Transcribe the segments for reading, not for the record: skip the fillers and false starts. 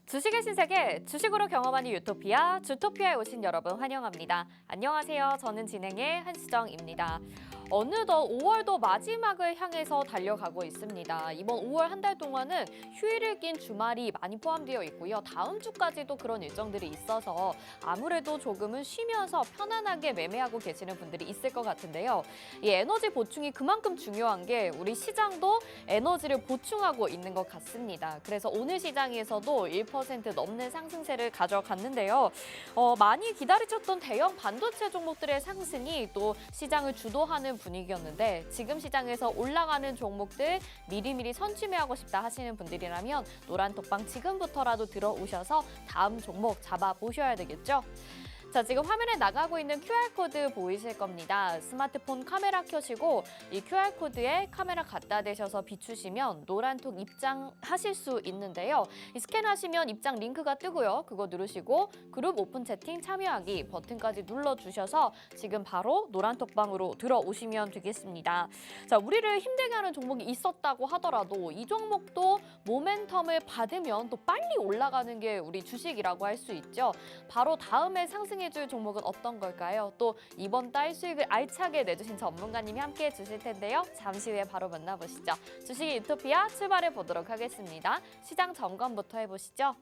주식의 신세계, 주식으로 경험하는 유토피아, 주토피아에 오신 여러분 환영합니다. 안녕하세요. 저는 진행의 한수정입니다. 어느덧 5월도 마지막을 향해서 달려가고 있습니다. 이번 5월 한 달 동안은 휴일을 낀 주말이 많이 포함되어 있고요. 다음 주까지도 그런 일정들이 있어서 아무래도 조금은 쉬면서 편안하게 매매하고 계시는 분들이 있을 것 같은데요. 이 에너지 보충이 그만큼 중요한 게 우리 시장도 에너지를 보충하고 있는 것 같습니다. 그래서 오늘 시장에서도 1% 넘는 상승세를 가져갔는데요. 많이 기다리셨던 대형 반도체 종목들의 상승이 또 시장을 주도하는 분위기였는데 지금 시장에서 올라가는 종목들 미리미리 선취매하고 싶다 하시는 분들이라면 노란톡방 지금부터라도 들어오셔서 다음 종목 잡아보셔야 되겠죠. 자, 지금 화면에 나가고 있는 QR코드 보이실 겁니다. 스마트폰 카메라 켜시고 이 QR코드에 카메라 갖다 대셔서 비추시면 노란톡 입장하실 수 있는데요. 이 스캔하시면 입장 링크가 뜨고요. 그거 누르시고 그룹 오픈 채팅 참여하기 버튼까지 눌러주셔서 지금 바로 노란톡방으로 들어오시면 되겠습니다. 자, 우리를 힘들게 하는 종목이 있었다고 하더라도 이 종목도 모멘텀을 받으면 또 빨리 올라가는 게 우리 주식이라고 할 수 있죠. 바로 다음에 상승해줄 종목은 어떤 걸까요? 또 이번 달 수익을 알차게 내주신 전문가님이 함께해 주실 텐데요. 잠시 후에 바로 만나보시죠. 주식의 유토피아 출발해 보도록 하겠습니다. 시장 점검부터 해보시죠.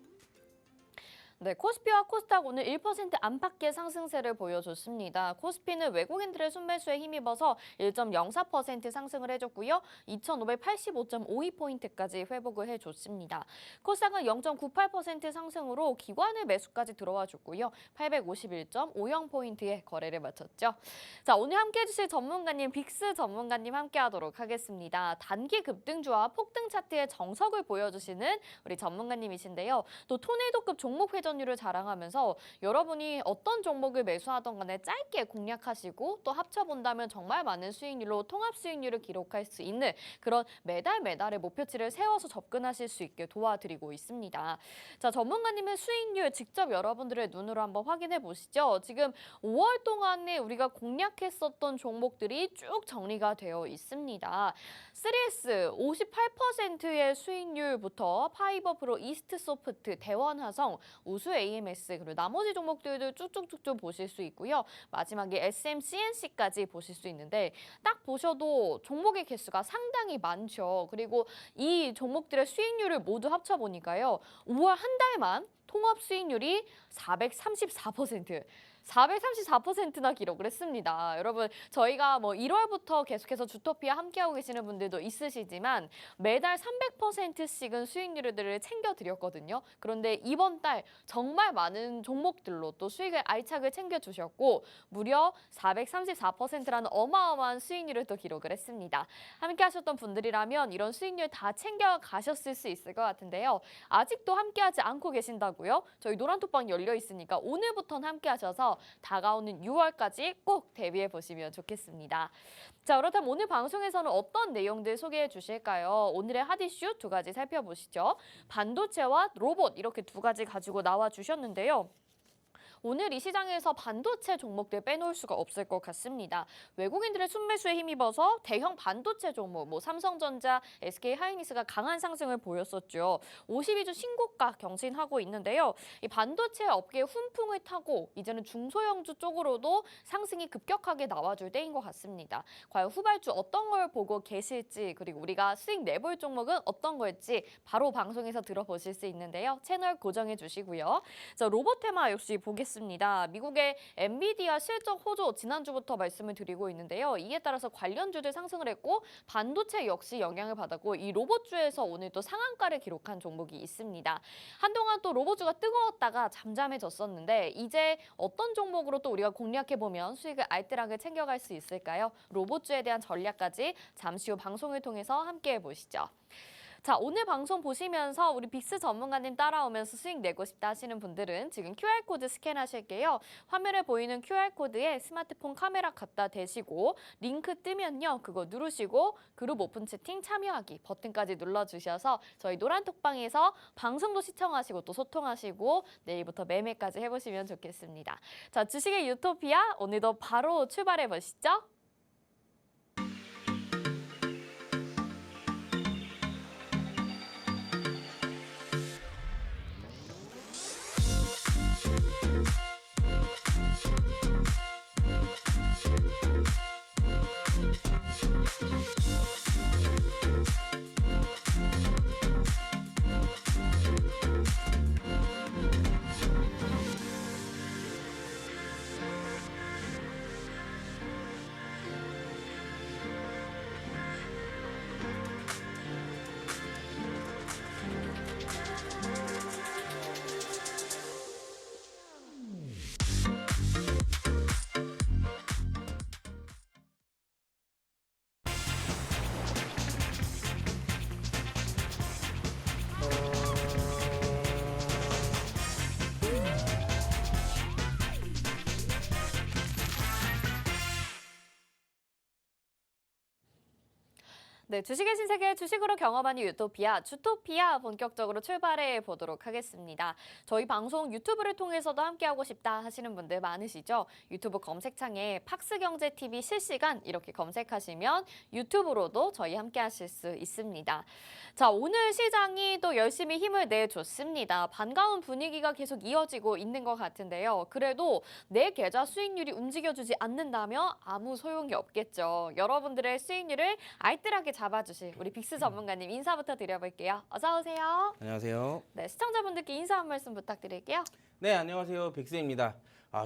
네, 코스피와 코스닥 오늘 1% 안팎의 상승세를 보여줬습니다. 코스피는 외국인들의 순매수에 힘입어서 1.04% 상승을 해줬고요. 2,585.52포인트까지 회복을 해줬습니다. 코스닥은 0.98% 상승으로 기관의 매수까지 들어와줬고요. 851.50포인트의 거래를 마쳤죠. 자, 오늘 함께해 주실 전문가님, 빅스 전문가님 함께하도록 하겠습니다. 단기 급등주와 폭등 차트의 정석을 보여주시는 우리 전문가님이신데요. 또 토네이도급 종목 회전율을 자랑하면서 여러분이 어떤 종목을 매수하던 간에 짧게 공략하시고 또 합쳐본다면 정말 많은 수익률로 통합 수익률을 기록할 수 있는 그런 매달의 목표치를 세워서 접근하실 수 있게 도와드리고 있습니다. 자, 전문가님의 수익률 직접 여러분들의 눈으로 한번 확인해 보시죠. 지금 5월 동안에 우리가 공략했었던 종목들이 쭉 정리가 되어 있습니다. 3S 58%의 수익률부터 파이버프로, 이스트소프트, 대원화성, 우수 AMS 그리고 나머지 종목들도 쭉쭉쭉쭉 보실 수 있고요. 마지막에 SMCNC까지 보실 수 있는데 딱 보셔도 종목의 개수가 상당히 많죠. 그리고 이 종목들의 수익률을 모두 합쳐보니까요. 5월 한 달만 통합 수익률이 434%나 기록을 했습니다. 여러분, 저희가 1월부터 계속해서 주토피아 함께하고 계시는 분들도 있으시지만 매달 300%씩은 수익률들을 챙겨드렸거든요. 그런데 이번 달 정말 많은 종목들로 또 수익을 알차게 챙겨주셨고 무려 434%라는 어마어마한 수익률을 또 기록을 했습니다. 함께하셨던 분들이라면 이런 수익률 다 챙겨가셨을 수 있을 것 같은데요. 아직도 함께하지 않고 계신다고요? 저희 노란톡방 열려 있으니까 오늘부터는 함께하셔서 다가오는 6월까지 꼭 대비해 보시면 좋겠습니다. 자, 그렇다면 오늘 방송에서는 어떤 내용들 소개해 주실까요? 오늘의 핫 이슈 두 가지 살펴보시죠. 반도체와 로봇 이렇게 두 가지 가지고 나와 주셨는데요. 오늘 이 시장에서 반도체 종목들 빼놓을 수가 없을 것 같습니다. 외국인들의 순매수에 힘입어서 대형 반도체 종목, 삼성전자, SK하이닉스가 강한 상승을 보였었죠. 52주 신고가 경신하고 있는데요. 이 반도체 업계의 훈풍을 타고 이제는 중소형주 쪽으로도 상승이 급격하게 나와줄 때인 것 같습니다. 과연 후발주 어떤 걸 보고 계실지 그리고 우리가 수익 내볼 종목은 어떤 걸지 바로 방송에서 들어보실 수 있는데요. 채널 고정해 주시고요. 자, 로봇 테마 역시 보겠습니다. 미국의 엔비디아 실적 호조 지난주부터 말씀을 드리고 있는데요. 이에 따라서 관련주들 상승을 했고 반도체 역시 영향을 받았고 이 로봇주에서 오늘 또 상한가를 기록한 종목이 있습니다. 한동안 또 로봇주가 뜨거웠다가 잠잠해졌었는데 이제 어떤 종목으로 또 우리가 공략해보면 수익을 알뜰하게 챙겨갈 수 있을까요? 로봇주에 대한 전략까지 잠시 후 방송을 통해서 함께해 보시죠. 자, 오늘 방송 보시면서 우리 빅스 전문가님 따라오면서 수익 내고 싶다 하시는 분들은 지금 QR코드 스캔하실게요. 화면에 보이는 QR코드에 스마트폰 카메라 갖다 대시고 링크 뜨면요. 그거 누르시고 그룹 오픈 채팅 참여하기 버튼까지 눌러주셔서 저희 노란톡방에서 방송도 시청하시고 또 소통하시고 내일부터 매매까지 해보시면 좋겠습니다. 자, 주식의 유토피아 오늘도 바로 출발해 보시죠. 네, 주식의 신세계 주식으로 경험하는 유토피아, 주토피아 본격적으로 출발해 보도록 하겠습니다. 저희 방송 유튜브를 통해서도 함께하고 싶다 하시는 분들 많으시죠? 유튜브 검색창에 팍스경제TV 실시간 이렇게 검색하시면 유튜브로도 저희 함께하실 수 있습니다. 자, 오늘 시장이 또 열심히 힘을 내줬습니다. 반가운 분위기가 계속 이어지고 있는 것 같은데요. 그래도 내 계좌 수익률이 움직여주지 않는다면 아무 소용이 없겠죠. 여러분들의 수익률을 알뜰하게 잡아주실 우리 빅스 전문가님 인사부터 드려볼게요. 어서 오세요. 안녕하세요. 네, 시청자분들께 인사 한 말씀 부탁드릴게요. 네, 안녕하세요. 빅스입니다.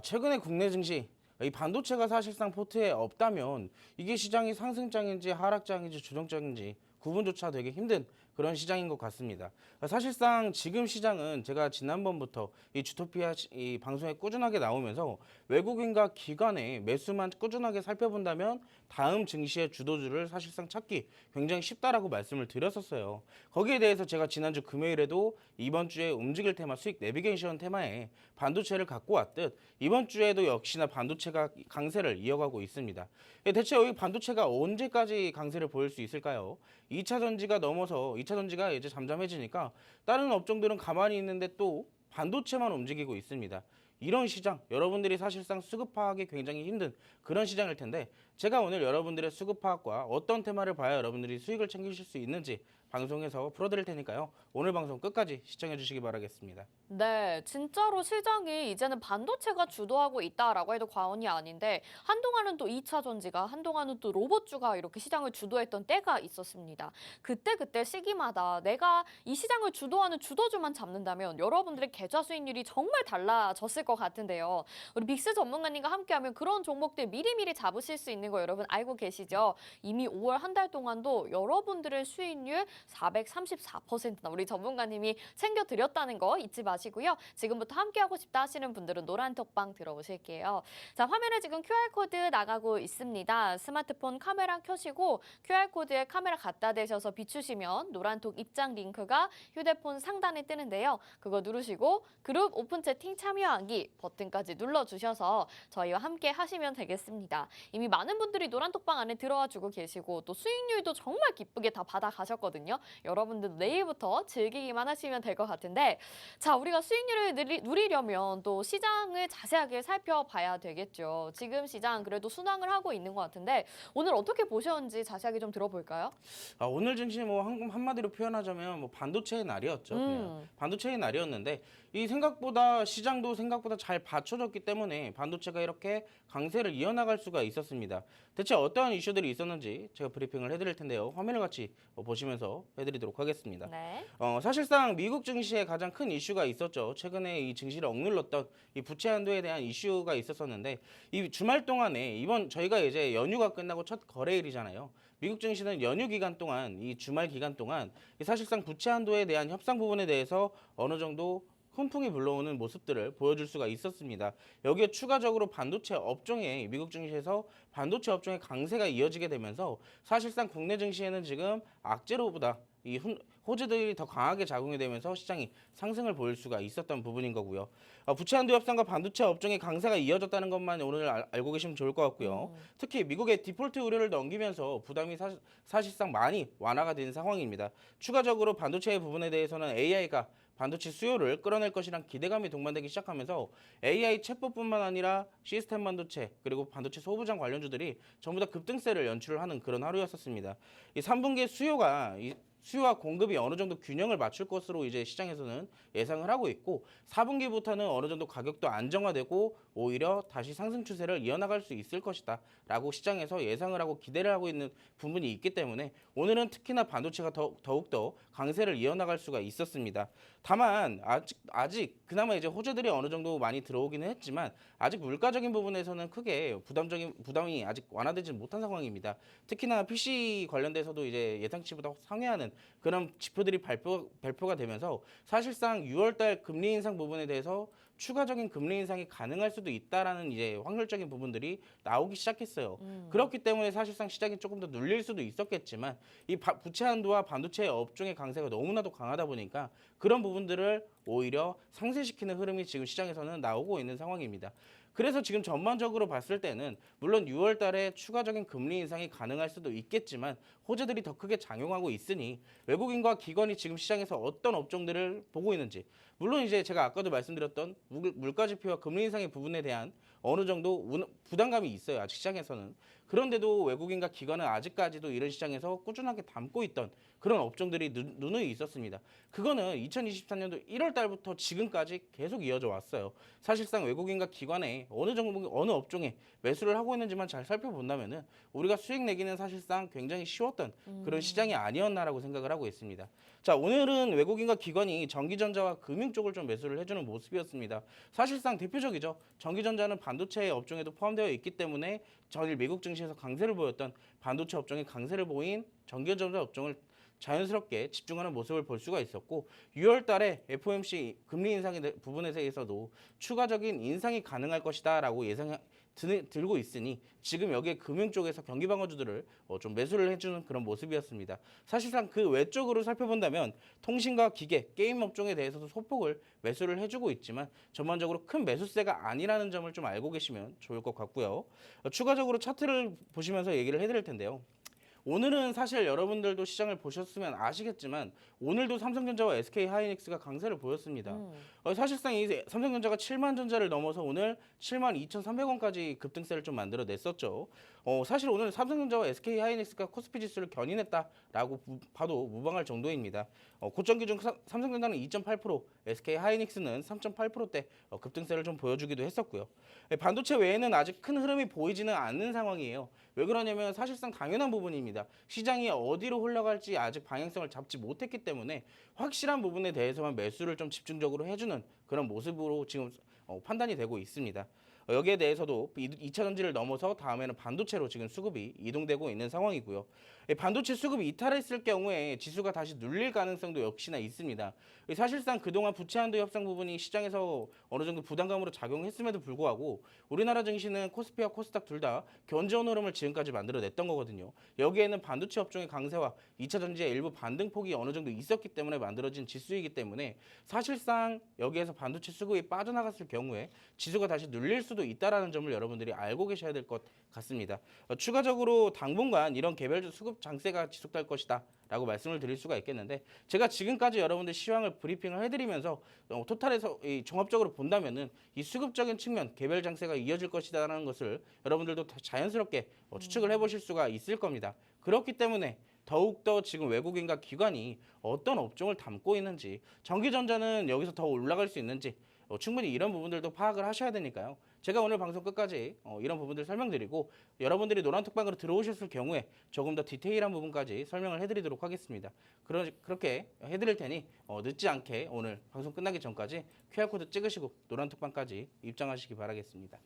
최근에 국내 증시 이 반도체가 사실상 포트에 없다면 이게 시장이 상승장인지 하락장인지 조정장인지 구분조차 되게 힘든 그런 시장인 것 같습니다. 사실상 지금 시장은 제가 지난번부터 이 주토피아 이 방송에 꾸준하게 나오면서 외국인과 기관의 매수만 꾸준하게 살펴본다면 다음 증시의 주도주를 사실상 찾기 굉장히 쉽다라고 말씀을 드렸었어요. 거기에 대해서 제가 지난주 금요일에도 이번 주에 움직일 테마 수익 내비게이션 테마에 반도체를 갖고 왔듯 이번 주에도 역시나 반도체가 강세를 이어가고 있습니다. 대체 여기 반도체가 언제까지 강세를 보일 수 있을까요? 2차 전지가 넘어서 2차 전지가 이제 잠잠해지니까 다른 업종들은 가만히 있는데 또 반도체만 움직이고 있습니다. 이런 시장, 여러분들이 사실상 수급 파악이 굉장히 힘든 그런 시장일 텐데 제가 오늘 여러분들의 수급 파악과 어떤 테마를 봐야 여러분들이 수익을 챙기실 수 있는지 방송에서 풀어드릴 테니까요. 오늘 방송 끝까지 시청해 주시기 바라겠습니다. 네, 진짜로 시장이 이제는 반도체가 주도하고 있다라고 해도 과언이 아닌데 한동안은 또 2차 전지가 한동안은 또 로봇주가 이렇게 시장을 주도했던 때가 있었습니다. 그때 시기마다 내가 이 시장을 주도하는 주도주만 잡는다면 여러분들의 계좌 수익률이 정말 달라졌을 것 같은데요. 우리 빅스 전문가님과 함께하면 그런 종목들 미리미리 잡으실 수 있는 거 여러분 알고 계시죠? 이미 5월 한 달 동안도 여러분들의 수익률 434%나 우리 전문가님이 챙겨드렸다는 거 잊지 마시고요. 지금부터 함께하고 싶다 하시는 분들은 노란톡방 들어오실게요. 자, 화면에 지금 QR코드 나가고 있습니다. 스마트폰 카메라 켜시고 QR코드에 카메라 갖다 대셔서 비추시면 노란톡 입장 링크가 휴대폰 상단에 뜨는데요. 그거 누르시고 그룹 오픈 채팅 참여하기 버튼까지 눌러주셔서 저희와 함께 하시면 되겠습니다. 이미 많은 분들이 노란톡방 안에 들어와 주고 계시고 또 수익률도 정말 기쁘게 다 받아가셨거든요. 여러분들 내일부터 즐기기만 하시면 될 것 같은데 자, 우리가 수익률을 누리려면 또 시장을 자세하게 살펴봐야 되겠죠. 지금 시장 그래도 순항을 하고 있는 것 같은데 오늘 어떻게 보셨는지 자세하게 좀 들어볼까요? 오늘 증시 뭐 한마디로 표현하자면 뭐 반도체의 날이었죠. 그냥 반도체의 날이었는데 이 시장도 생각보다 잘 받쳐줬기 때문에 반도체가 이렇게 강세를 이어나갈 수가 있었습니다. 대체 어떠한 이슈들이 있었는지 제가 브리핑을 해드릴 텐데요. 화면을 같이 보시면서 해드리도록 하겠습니다. 네. 사실상 미국 증시에 가장 큰 이슈가 있었죠. 최근에 이 증시를 억눌렀던 이 부채 한도에 대한 이슈가 있었었는데 이 주말 동안에 이번 저희가 이제 연휴가 끝나고 첫 거래일이잖아요. 미국 증시는 연휴 기간 동안 이 주말 기간 동안 사실상 부채 한도에 대한 협상 부분에 대해서 어느 정도 훈풍이 불러오는 모습들을 보여줄 수가 있었습니다. 여기에 추가적으로 반도체 업종에 미국 증시에서 반도체 업종의 강세가 이어지게 되면서 사실상 국내 증시에는 지금 악재로보다 이 호재들이 더 강하게 작용이 되면서 시장이 상승을 보일 수가 있었던 부분인 거고요. 부채 한도 협상과 반도체 업종의 강세가 이어졌다는 것만 오늘 알고 계시면 좋을 것 같고요. 특히 미국의 디폴트 우려를 넘기면서 부담이 사실상 많이 완화가 된 상황입니다. 추가적으로 반도체 부분에 대해서는 AI가 반도체 수요를 끌어낼 것이란 기대감이 동반되기 시작하면서 AI 챗봇뿐만 아니라 시스템 반도체 그리고 반도체 소부장 관련주들이 전부 다 급등세를 연출을 하는 그런 하루였었습니다. 이 3분기의 수요와 공급이 어느 정도 균형을 맞출 것으로 이제 시장에서는 예상을 하고 있고 4분기부터는 어느 정도 가격도 안정화되고 오히려 다시 상승 추세를 이어나갈 수 있을 것이다 라고 시장에서 예상을 하고 기대를 하고 있는 부분이 있기 때문에 오늘은 특히나 반도체가 더욱더 강세를 이어나갈 수가 있었습니다. 다만 아직 그나마 이제 호재들이 어느 정도 많이 들어오기는 했지만 아직 물가적인 부분에서는 크게 부담이 아직 완화되지 못한 상황입니다. 특히나 PC 관련돼서도 이제 예상치보다 상회하는 그런 지표들이 발표가 되면서 사실상 6월달 금리 인상 부분에 대해서 추가적인 금리 인상이 가능할 수도 있다라는 이제 확률적인 부분들이 나오기 시작했어요. 그렇기 때문에 사실상 시장이 조금 더 눌릴 수도 있었겠지만 이 부채 한도와 반도체 업종의 강세가 너무나도 강하다 보니까 그런 부분들을 오히려 상쇄시키는 흐름이 지금 시장에서는 나오고 있는 상황입니다. 그래서 지금 전반적으로 봤을 때는 물론 6월 달에 추가적인 금리 인상이 가능할 수도 있겠지만 호재들이 더 크게 작용하고 있으니 외국인과 기관이 지금 시장에서 어떤 업종들을 보고 있는지 물론 이제 제가 아까도 말씀드렸던 물가 지표와 금리 인상의 부분에 대한 어느 정도 부담감이 있어요. 아직 시장에서는. 그런데도 외국인과 기관은 아직까지도 이런 시장에서 꾸준하게 담고 있던 그런 업종들이 누누이 있었습니다. 그거는 2024년도 1월 달부터 지금까지 계속 이어져 왔어요. 사실상 외국인과 기관에 어느 정도 어느 업종에 매수를 하고 있는지만 잘 살펴본다면은 우리가 수익 내기는 사실상 굉장히 쉬웠던 그런 시장이 아니었나라고 생각을 하고 있습니다. 자, 오늘은 외국인과 기관이 전기전자와 금융 쪽을 좀 매수를 해주는 모습이었습니다. 사실상 대표적이죠. 전기전자는 반도체 업종에도 포함되어 있기 때문에 전일 미국 증시에서 강세를 보였던 반도체 업종에 강세를 보인 전기전자 업종을 자연스럽게 집중하는 모습을 볼 수가 있었고 6월 달에 FOMC 금리 인상의 부분에 대해서도 추가적인 인상이 가능할 것이다라고 들고 있으니 지금 여기에 금융 쪽에서 경기 방어주들을 좀 매수를 해주는 그런 모습이었습니다. 사실상 그 외적으로 살펴본다면 통신과 기계, 게임 업종에 대해서도 소폭을 매수를 해주고 있지만 전반적으로 큰 매수세가 아니라는 점을 좀 알고 계시면 좋을 것 같고요. 추가적으로 차트를 보시면서 얘기를 해드릴 텐데요. 오늘은 사실 여러분들도 시장을 보셨으면 아시겠지만 오늘도 삼성전자와 SK하이닉스가 강세를 보였습니다. 사실상 이 삼성전자가 7만 전자를 넘어서 오늘 7만 2,300원까지 급등세를 좀 만들어냈었죠. 사실 오늘 삼성전자와 SK하이닉스가 코스피 지수를 견인했다라고 봐도 무방할 정도입니다. 고점 기준 삼성전자는 2.8%, SK하이닉스는 3.8%대 급등세를 좀 보여주기도 했었고요. 반도체 외에는 아직 큰 흐름이 보이지는 않는 상황이에요. 왜 그러냐면 사실상 당연한 부분입니다. 시장이 어디로 흘러갈지 아직 방향성을 잡지 못했기 때문에 확실한 부분에 대해서만 매수를 좀 집중적으로 해주는 그런 모습으로 지금 판단이 되고 있습니다. 여기에 대해서도 2차 전지를 넘어서 다음에는 반도체로 지금 수급이 이동되고 있는 상황이고요. 반도체 수급이 이탈했을 경우에 지수가 다시 눌릴 가능성도 역시나 있습니다. 사실상 그동안 부채 한도 협상 부분이 시장에서 어느 정도 부담감으로 작용했음에도 불구하고 우리나라 증시는 코스피와 코스닥 둘 다 견저온 흐름을 지금까지 만들어냈던 거거든요. 여기에는 반도체 업종의 강세와 2차 전지의 일부 반등폭이 어느 정도 있었기 때문에 만들어진 지수이기 때문에 사실상 여기에서 반도체 수급이 빠져나갔을 경우에 지수가 다시 눌릴 수도 있다는 점을 여러분들이 알고 계셔야 될 것 같습니다. 추가적으로 당분간 이런 개별 수급 장세가 지속될 것이다 라고 말씀을 드릴 수가 있겠는데 제가 지금까지 여러분들 시황을 브리핑을 해드리면서 토탈에서 종합적으로 본다면은 이 수급적인 측면 개별 장세가 이어질 것이다라는 것을 여러분들도 자연스럽게 추측을 해보실 수가 있을 겁니다. 그렇기 때문에 더욱더 지금 외국인과 기관이 어떤 업종을 담고 있는지 전기전자는 여기서 더 올라갈 수 있는지 충분히 이런 부분들도 파악을 하셔야 되니까요. 제가 오늘 방송 끝까지 이런 부분들 설명드리고 여러분들이 노란톡방으로 들어오셨을 경우에 조금 더 디테일한 부분까지 설명을 해드리도록 하겠습니다. 그렇게 해드릴 테니 늦지 않게 오늘 방송 끝나기 전까지 QR코드 찍으시고 노란톡방까지 입장하시기 바라겠습니다.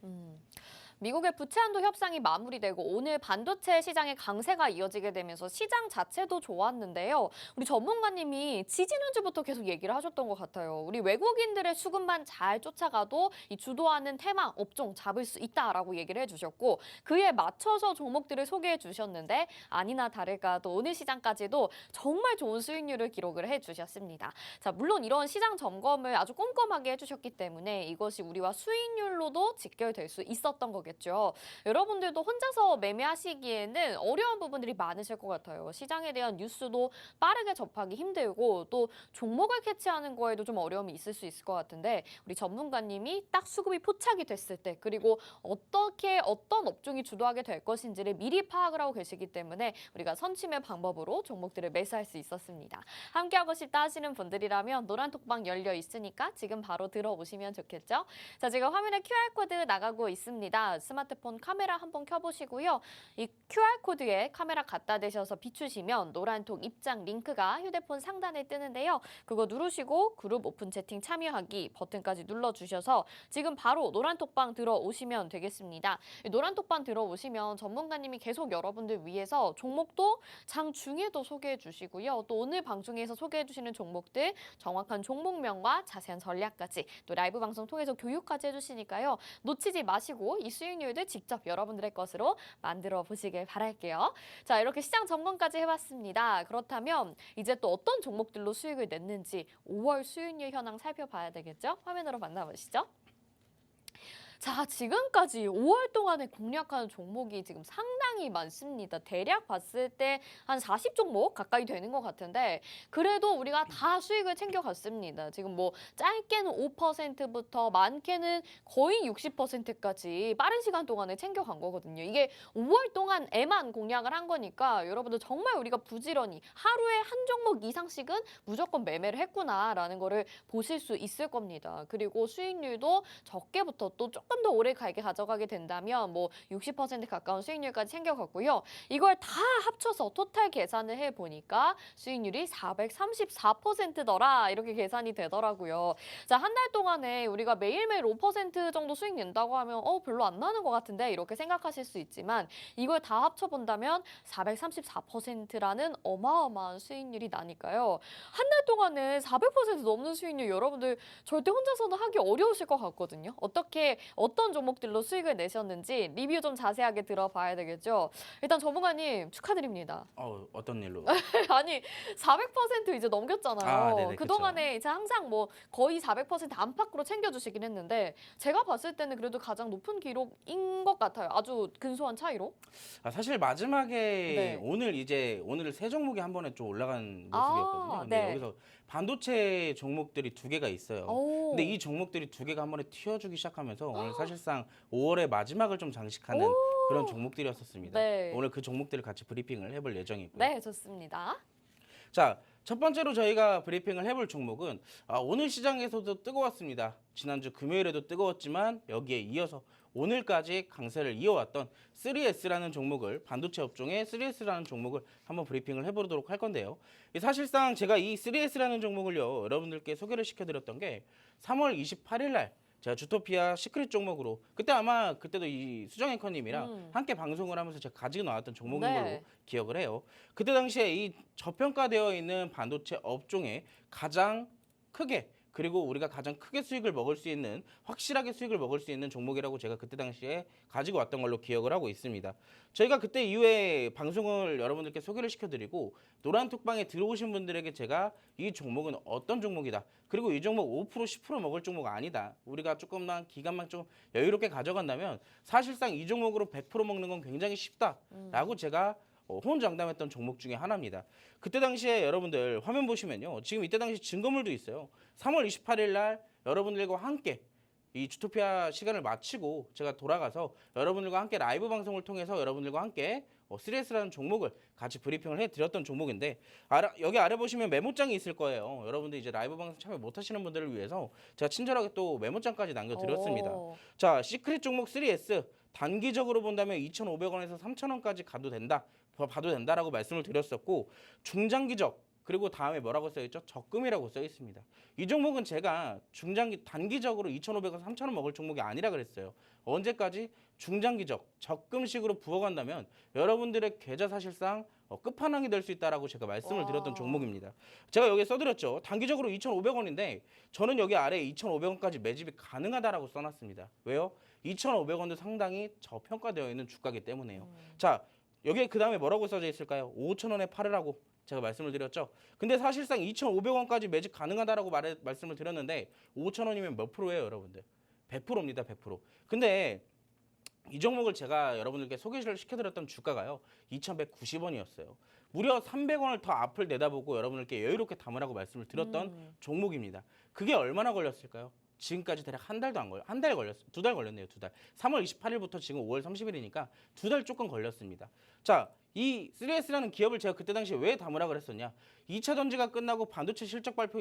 미국의 부채 한도 협상이 마무리되고 오늘 반도체 시장의 강세가 이어지게 되면서 시장 자체도 좋았는데요. 우리 전문가님이 지지난주부터 계속 얘기를 하셨던 것 같아요. 우리 외국인들의 수급만 잘 쫓아가도 이 주도하는 테마 업종 잡을 수 있다라고 얘기를 해주셨고 그에 맞춰서 종목들을 소개해 주셨는데 아니나 다를까 또 오늘 시장까지도 정말 좋은 수익률을 기록을 해주셨습니다. 자, 물론 이런 시장 점검을 아주 꼼꼼하게 해주셨기 때문에 이것이 우리와 수익률로도 직결될 수 있었던 거겠죠. 여러분들도 혼자서 매매하시기에는 어려운 부분들이 많으실 것 같아요. 시장에 대한 뉴스도 빠르게 접하기 힘들고 또 종목을 캐치하는 거에도 좀 어려움이 있을 수 있을 것 같은데 우리 전문가님이 딱 수급이 포착이 됐을 때 그리고 어떻게 어떤 업종이 주도하게 될 것인지를 미리 파악을 하고 계시기 때문에 우리가 선취매 방법으로 종목들을 매수할 수 있었습니다. 함께하고 싶다 하시는 분들이라면 노란톡방 열려 있으니까 지금 바로 들어오시면 좋겠죠. 자, 지금 화면에 QR코드 나가고 있습니다. 스마트폰 카메라 한번 켜보시고요. 이 QR코드에 카메라 갖다 대셔서 비추시면 노란톡 입장 링크가 휴대폰 상단에 뜨는데요. 그거 누르시고 그룹 오픈 채팅 참여하기 버튼까지 눌러주셔서 지금 바로 노란톡방 들어오시면 되겠습니다. 이 노란톡방 들어오시면 전문가님이 계속 여러분들 위해서 종목도 장중에도 소개해 주시고요. 또 오늘 방송에서 소개해 주시는 종목들 정확한 종목명과 자세한 전략까지 또 라이브 방송 통해서 교육까지 해주시니까요. 놓치지 마시고 이 수익률들 직접 여러분들의 것으로 만들어 보시길 바랄게요. 자, 이렇게 시장 점검까지 해봤습니다. 그렇다면 이제 또 어떤 종목들로 수익을 냈는지 5월 수익률 현황 살펴봐야 되겠죠? 화면으로 만나보시죠. 자, 지금까지 5월 동안에 공략하는 종목이 지금 상당히 많습니다. 대략 봤을 때 한 40종목 가까이 되는 것 같은데 그래도 우리가 다 수익을 챙겨갔습니다. 지금 뭐 짧게는 5%부터 많게는 거의 60%까지 빠른 시간 동안에 챙겨간 거거든요. 이게 5월 동안에만 공략을 한 거니까 여러분들 정말 우리가 부지런히 하루에 한 종목 이상씩은 무조건 매매를 했구나라는 거를 보실 수 있을 겁니다. 그리고 수익률도 적게부터 또 조금 더 오래 가져가게 된다면 뭐 60% 가까운 수익률까지 챙겨갔고요. 이걸 다 합쳐서 토탈 계산을 해보니까 수익률이 434%더라 이렇게 계산이 되더라고요. 자, 한 달 동안에 우리가 매일매일 5% 정도 수익 낸다고 하면 별로 안 나는 것 같은데 이렇게 생각하실 수 있지만 이걸 다 합쳐본다면 434%라는 어마어마한 수익률이 나니까요. 한 달 동안에 400% 넘는 수익률 여러분들 절대 혼자서는 하기 어려우실 것 같거든요. 어떤 종목들로 수익을 내셨는지 리뷰 좀 자세하게 들어봐야 되겠죠. 일단 전문가님 축하드립니다. 어떤 일로? 아니 400% 이제 넘겼잖아요. 아, 네네, 그동안에 이제 항상 뭐 거의 400% 안팎으로 챙겨주시긴 했는데 제가 봤을 때는 그래도 가장 높은 기록인 것 같아요. 아주 근소한 차이로. 사실 마지막에 네. 오늘 세 종목이 한 번에 좀 올라간 모습이었거든요. 근데 네. 여기서 반도체 종목들이 두 개가 있어요. 오. 근데 이 종목들이 두 개가 한 번에 튀어주기 시작하면서 오늘 사실상 5월의 마지막을 좀 장식하는 그런 종목들이었었습니다. 네. 오늘 그 종목들을 같이 브리핑을 해볼 예정이고요. 네, 좋습니다. 자, 첫 번째로 저희가 브리핑을 해볼 종목은 오늘 시장에서도 뜨거웠습니다. 지난주 금요일에도 뜨거웠지만 여기에 이어서 오늘까지 강세를 이어왔던 3S라는 종목을 반도체 업종의 3S라는 종목을 한번 브리핑을 해보도록 할 건데요. 사실상 제가 이 3S라는 종목을요 여러분들께 소개를 시켜드렸던 게 3월 28일 날 제가 주토피아 시크릿 종목으로 그때도 이 수정 앵커님이랑 함께 방송을 하면서 제가 가지고 나왔던 종목인 네. 걸로 기억을 해요. 그때 당시에 이 저평가되어 있는 반도체 업종에 가장 크게 그리고 우리가 가장 크게 수익을 먹을 수 있는 확실하게 수익을 먹을 수 있는 종목이라고 제가 그때 당시에 가지고 왔던 걸로 기억을 하고 있습니다. 저희가 그때 이후에 방송을 여러분들께 소개를 시켜드리고 노란톡방에 들어오신 분들에게 제가 이 종목은 어떤 종목이다. 그리고 이 종목 5% 10% 먹을 종목 아니다. 우리가 조금만 기간만 좀 여유롭게 가져간다면 사실상 이 종목으로 100% 먹는 건 굉장히 쉽다라고 제가 호언장담했던 종목 중에 하나입니다. 그때 당시에 여러분들 화면 보시면요. 지금 이때 당시 증거물도 있어요. 3월 28일 날 여러분들과 함께 이 주토피아 시간을 마치고 제가 돌아가서 여러분들과 함께 라이브 방송을 통해서 여러분들과 함께 3S라는 종목을 같이 브리핑을 해드렸던 종목인데 여기 아래 보시면 메모장이 있을 거예요. 여러분들 이제 라이브 방송 참여 못하시는 분들을 위해서 제가 친절하게 또 메모장까지 남겨드렸습니다. 자, 시크릿 종목 3S 단기적으로 본다면 2,500원에서 3,000원까지 봐도 된다라고 말씀을 드렸었고 중장기적 그리고 다음에 뭐라고 써있죠? 적금이라고 써 있습니다. 이 종목은 제가 단기적으로 2,500원, 3,000원 먹을 종목이 아니라 그랬어요. 언제까지? 중장기적, 적금식으로 부어간다면 여러분들의 계좌 사실상 끝판왕이 될 수 있다라고 제가 말씀을 드렸던 종목입니다. 제가 여기에 써드렸죠. 단기적으로 2,500원인데 저는 여기 아래에 2,500원까지 매집이 가능하다라고 써놨습니다. 왜요? 2,500원도 상당히 저평가되어 있는 주가이기 때문에요. 자, 여기에 그 다음에 뭐라고 써져 있을까요? 5,000원에 팔으라고 제가 말씀을 드렸죠. 근데 사실상 2,500원까지 매집 가능하다라고 말씀을 드렸는데 5,000원이면 몇 프로예요, 여러분들? 100%입니다, 100%. 근데 이 종목을 제가 여러분들께 소개를 시켜드렸던 주가가요. 2,190원이었어요. 무려 300원을 더 앞을 내다보고 여러분들께 여유롭게 담으라고 말씀을 드렸던 종목입니다. 그게 얼마나 걸렸을까요? 지금까지 대략 한 달도 안 걸려. 한 달 걸렸어요. 2달 걸렸네요. 2달. 3월 28일부터 지금 5월 30일이니까 2달 조금 걸렸습니다. 자, 이 3S라는 기업을 제가 그때 당시에 왜 다무락을 했었냐? 2차 전지가 끝나고 반도체 실적 발표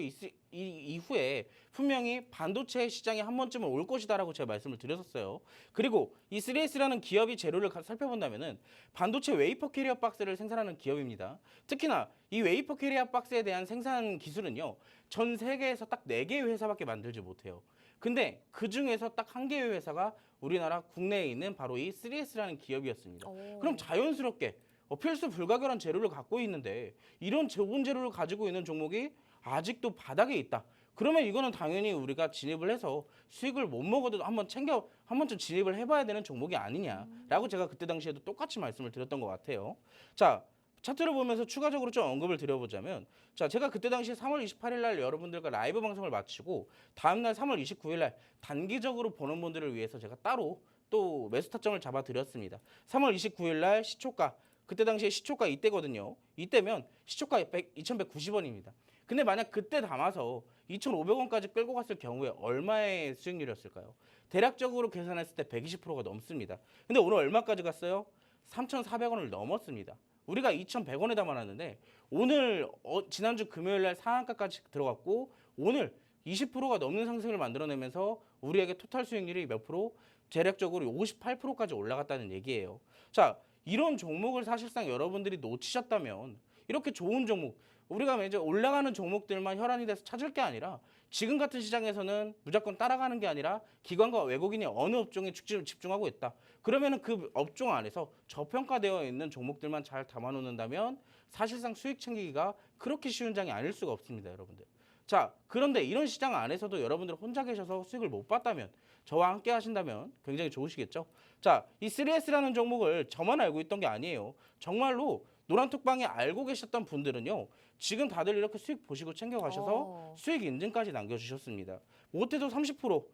이후에 분명히 반도체 시장에 한 번쯤은 올 것이다라고 제가 말씀을 드렸었어요. 그리고 이 3S라는 기업이 재료를 살펴본다면은 반도체 웨이퍼 캐리어 박스를 생산하는 기업입니다. 특히나 이 웨이퍼 캐리어 박스에 대한 생산 기술은요. 전 세계에서 딱 4개의 회사밖에 만들지 못해요. 근데 그 중에서 딱 한 개의 회사가 우리나라 국내에 있는 바로 이 3S라는 기업이었습니다. 그럼 자연스럽게 필수 불가결한 재료를 갖고 있는데 이런 좋은 재료를 가지고 있는 종목이 아직도 바닥에 있다. 그러면 이거는 당연히 우리가 진입을 해서 수익을 못 먹어도 한 번쯤 진입을 해봐야 되는 종목이 아니냐라고 제가 그때 당시에도 똑같이 말씀을 드렸던 것 같아요. 자, 차트를 보면서 추가적으로 좀 언급을 드려보자면, 자, 제가 그때 당시 3월 28일 날 여러분들과 라이브 방송을 마치고 다음날 3월 29일 날 단기적으로 보는 분들을 위해서 제가 따로 또 매수 타점을 잡아드렸습니다. 3월 29일 날 시초가, 그때 당시에 시초가 이때거든요. 이때면 시초가 2,190원입니다. 근데 만약 그때 담아서 2,500원까지 끌고 갔을 경우에 얼마의 수익률이었을까요? 대략적으로 계산했을 때 120%가 넘습니다. 근데 오늘 얼마까지 갔어요? 3,400원을 넘었습니다. 우리가 2,100원에 담아놨는데 오늘 지난주 금요일 날 상한가까지 들어갔고 오늘 20%가 넘는 상승을 만들어내면서 우리에게 토탈 수익률이 몇 프로? 대략적으로 58%까지 올라갔다는 얘기예요. 자, 이런 종목을 사실상 여러분들이 놓치셨다면 이렇게 좋은 종목, 우리가 이제 올라가는 종목들만 혈안이 돼서 찾을 게 아니라 지금 같은 시장에서는 무조건 따라가는 게 아니라 기관과 외국인이 어느 업종에 집중하고 있다. 그러면은 그 업종 안에서 저평가되어 있는 종목들만 잘 담아놓는다면 사실상 수익 챙기기가 그렇게 쉬운 장이 아닐 수가 없습니다, 여러분들. 자, 그런데 이런 시장 안에서도 여러분들 혼자 계셔서 수익을 못 봤다면 저와 함께 하신다면 굉장히 좋으시겠죠? 자, 이 3S라는 종목을 저만 알고 있던 게 아니에요. 정말로 노란톡방에 알고 계셨던 분들은요. 지금 다들 이렇게 수익 보시고 챙겨가셔서 수익 인증까지 남겨주셨습니다. 못해도 30%,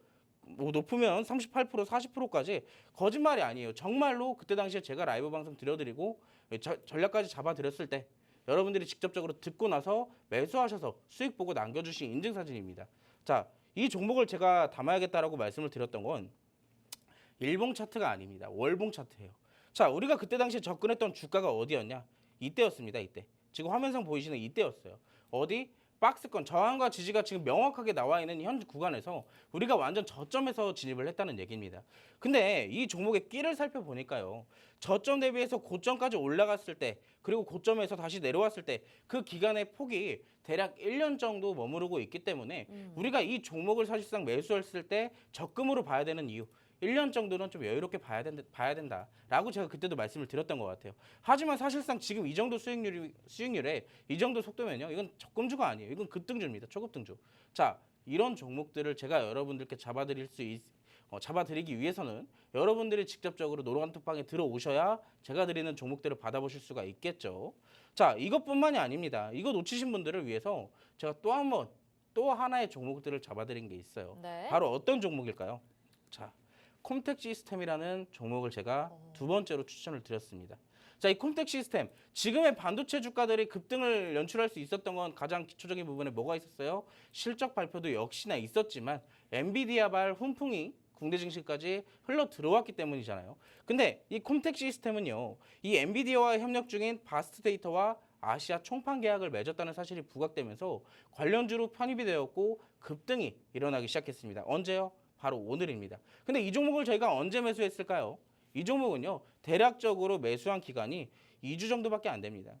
뭐 높으면 38%, 40%까지 거짓말이 아니에요. 정말로 그때 당시에 제가 라이브 방송 드려드리고 전략까지 잡아드렸을 때 여러분들이 직접적으로 듣고 나서 매수하셔서 수익 보고 남겨주신 인증사진입니다. 자, 이 종목을 제가 담아야겠다라고 말씀을 드렸던 건 일봉 차트가 아닙니다. 월봉 차트예요. 자, 우리가 그때 당시에 접근했던 주가가 어디였냐? 이때였습니다. 이때. 지금 화면상 보이시는 이때였어요. 어디? 박스권 저항과 지지가 지금 명확하게 나와 있는 현 구간에서 우리가 완전 저점에서 진입을 했다는 얘기입니다. 근데 이 종목의 끼를 살펴보니까요. 저점 대비해서 고점까지 올라갔을 때 그리고 고점에서 다시 내려왔을 때 그 기간의 폭이 대략 1년 정도 머무르고 있기 때문에 우리가 이 종목을 사실상 매수했을 때 적금으로 봐야 되는 이유 1년 정도는 좀 여유롭게 봐야 된다라고 제가 그때도 말씀을 드렸던 것 같아요. 하지만 사실상 지금 이 정도 수익률에 이 정도 속도면요. 이건 적금주가 아니에요. 이건 급등주입니다. 초급등주. 자, 이런 종목들을 제가 여러분들께 잡아드리기 위해서는 여러분들이 직접적으로 노란톡방에 들어오셔야 제가 드리는 종목들을 받아보실 수가 있겠죠. 자, 이것뿐만이 아닙니다. 이거 놓치신 분들을 위해서 제가 또 하나의 종목들을 잡아드린 게 있어요. 네. 바로 어떤 종목일까요? 자, 콤텍 시스템이라는 종목을 제가 두 번째로 추천을 드렸습니다. 자, 이 콤텍 시스템 지금의 반도체 주가들이 급등을 연출할 수 있었던 건 가장 기초적인 부분에 뭐가 있었어요? 실적 발표도 역시나 있었지만 엔비디아발 훈풍이 국내 증시까지 흘러 들어왔기 때문이잖아요. 근데 이 콤텍 시스템은요, 이 엔비디아와 협력 중인 바스트 데이터와 아시아 총판 계약을 맺었다는 사실이 부각되면서 관련주로 편입이 되었고 급등이 일어나기 시작했습니다. 언제요? 바로 오늘입니다. 근데 이 종목을 저희가 언제 매수했을까요? 이 종목은요, 대략적으로 매수한 기간이 2주 정도밖에 안 됩니다.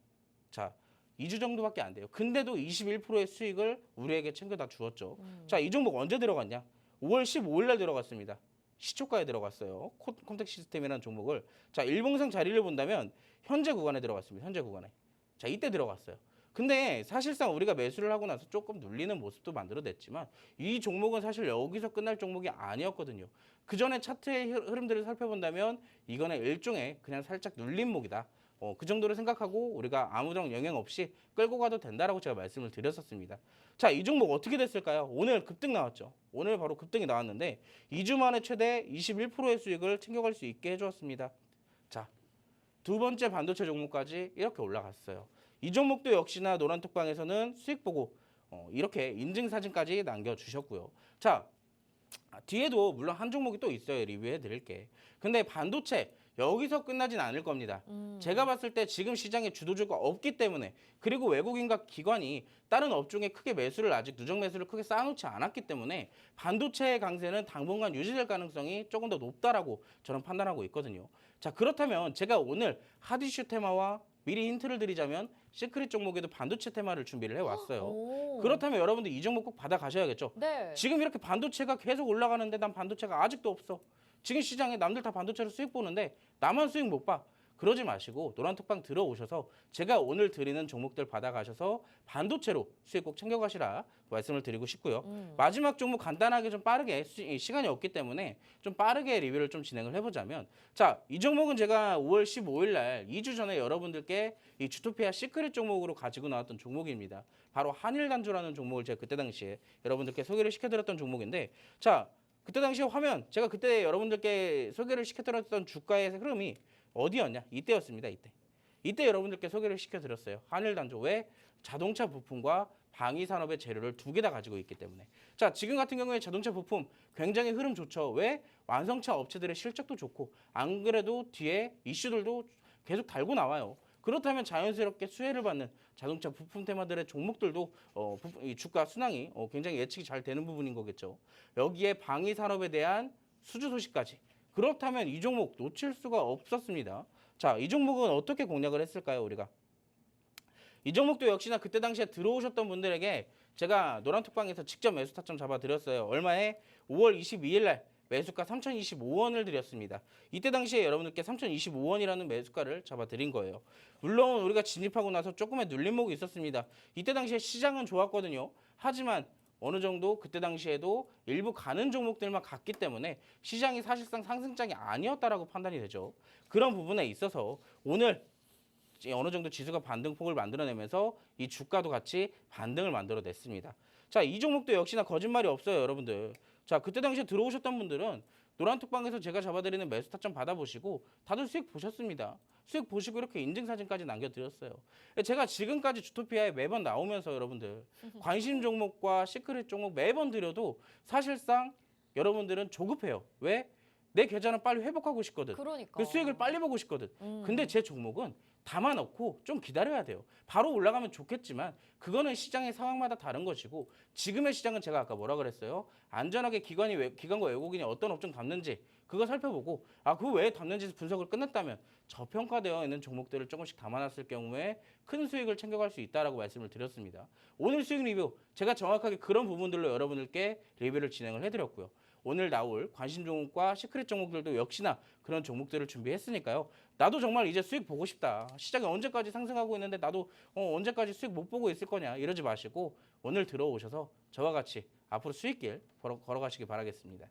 자, 2주 정도밖에 안 돼요. 근데도 21%의 수익을 우리에게 챙겨다 주었죠. 자, 이 종목 언제 들어갔냐? 5월 15일 날 들어갔습니다. 시초가에 들어갔어요. 콤텍 시스템이라는 종목을. 자, 일봉상 자리를 본다면 현재 구간에 들어갔습니다. 현재 구간에. 자, 이때 들어갔어요. 근데 사실상 우리가 매수를 하고 나서 조금 눌리는 모습도 만들어냈지만 이 종목은 사실 여기서 끝날 종목이 아니었거든요. 그 전에 차트의 흐름들을 살펴본다면 이거는 일종의 그냥 살짝 눌림목이다. 그 정도로 생각하고 우리가 아무런 영향 없이 끌고 가도 된다라고 제가 말씀을 드렸었습니다. 자, 이 종목 어떻게 됐을까요? 오늘 급등 나왔죠. 오늘 바로 급등이 나왔는데 2주 만에 최대 21%의 수익을 챙겨갈 수 있게 해주었습니다. 자, 두 번째 반도체 종목까지 이렇게 올라갔어요. 이 종목도 역시나 노란톡방에서는 수익 보고 이렇게 인증사진까지 남겨주셨고요. 자, 뒤에도 물론 한 종목이 또 있어요. 리뷰해 드릴게. 근데 반도체 여기서 끝나진 않을 겁니다. 제가 봤을 때 지금 시장에 주도주가 없기 때문에 그리고 외국인과 기관이 다른 업종에 크게 매수를 아직 누적 매수를 크게 쌓아놓지 않았기 때문에 반도체의 강세는 당분간 유지될 가능성이 조금 더 높다라고 저는 판단하고 있거든요. 자, 그렇다면 제가 오늘 핫이슈 테마와 미리 힌트를 드리자면 시크릿 종목에도 반도체 테마를 준비를 해왔어요. 오. 그렇다면 여러분들 이 종목 꼭 받아가셔야겠죠. 네. 지금 이렇게 반도체가 계속 올라가는데 난 반도체가 아직도 없어. 지금 시장에 남들 다 반도체로 수익 보는데 나만 수익 못 봐. 그러지 마시고 노란톡방 들어오셔서 제가 오늘 드리는 종목들 받아가셔서 반도체로 수익 꼭 챙겨가시라 말씀을 드리고 싶고요. 마지막 종목 간단하게 좀 빠르게 시간이 없기 때문에 좀 빠르게 리뷰를 좀 진행을 해보자면 자, 이 종목은 제가 5월 15일 날 2주 전에 여러분들께 이 주토피아 시크릿 종목으로 가지고 나왔던 종목입니다. 바로 한일단조라는 종목을 제가 그때 당시에 여러분들께 소개를 시켜드렸던 종목인데 자, 그때 당시 화면 제가 그때 여러분들께 소개를 시켜드렸던 주가의 흐름이 어디였냐? 이때였습니다. 이때 여러분들께 소개를 시켜드렸어요. 한일단조 왜? 자동차 부품과 방위 산업의 재료를 두 개 다 가지고 있기 때문에. 자, 지금 같은 경우에 자동차 부품 굉장히 흐름 좋죠. 왜? 완성차 업체들의 실적도 좋고 안 그래도 뒤에 이슈들도 계속 달고 나와요. 그렇다면 자연스럽게 수혜를 받는 자동차 부품 테마들의 종목들도 이 주가 순항이 굉장히 예측이 잘 되는 부분인 거겠죠. 여기에 방위 산업에 대한 수주 소식까지. 그렇다면 이 종목 놓칠 수가 없었습니다. 자, 이 종목은 어떻게 공략을 했을까요, 우리가? 이 종목도 역시나 그때 당시에 들어오셨던 분들에게 제가 노란톡방에서 직접 매수 타점 잡아드렸어요. 얼마에? 5월 22일 날 매수가 3,025원을 드렸습니다. 이때 당시에 여러분들께 3,025원이라는 매수가를 잡아드린 거예요. 물론 우리가 진입하고 나서 조금의 눌림목이 있었습니다. 이때 당시에 시장은 좋았거든요. 하지만 어느 정도 그때 당시에도 일부 가는 종목들만 갔기 때문에 시장이 사실상 상승장이 아니었다라고 판단이 되죠. 그런 부분에 있어서 오늘 어느 정도 지수가 반등폭을 만들어내면서 이 주가도 같이 반등을 만들어냈습니다. 자, 이 종목도 역시나 거짓말이 없어요, 여러분들. 자, 그때 당시에 들어오셨던 분들은 노란톡방에서 제가 잡아드리는 매수 타점 받아보시고 다들 수익 보셨습니다. 수익 보시고 이렇게 인증사진까지 남겨드렸어요. 제가 지금까지 주토피아에 매번 나오면서 여러분들 관심 종목과 시크릿 종목 매번 드려도 사실상 여러분들은 조급해요. 왜? 내 계좌는 빨리 회복하고 싶거든. 그러니까. 그 수익을 빨리 보고 싶거든. 근데 제 종목은 담아놓고 좀 기다려야 돼요. 바로 올라가면 좋겠지만 그거는 시장의 상황마다 다른 것이고 지금의 시장은 제가 아까 뭐라 그랬어요? 안전하게 기관과 외국인이 어떤 업종 담는지 그거 살펴보고 그 외에 담는지 분석을 끝냈다면 저평가되어 있는 종목들을 조금씩 담아놨을 경우에 큰 수익을 챙겨갈 수 있다라고 말씀을 드렸습니다. 오늘 수익 리뷰 제가 정확하게 그런 부분들로 여러분들께 리뷰를 진행을 해드렸고요. 오늘 나올 관심 종목과 시크릿 종목들도 역시나 그런 종목들을 준비했으니까요. 나도 정말 이제 수익 보고 싶다. 시장이 언제까지 상승하고 있는데 나도 언제까지 수익 못 보고 있을 거냐 이러지 마시고 오늘 들어오셔서 저와 같이 앞으로 수익길 걸어가시기 바라겠습니다.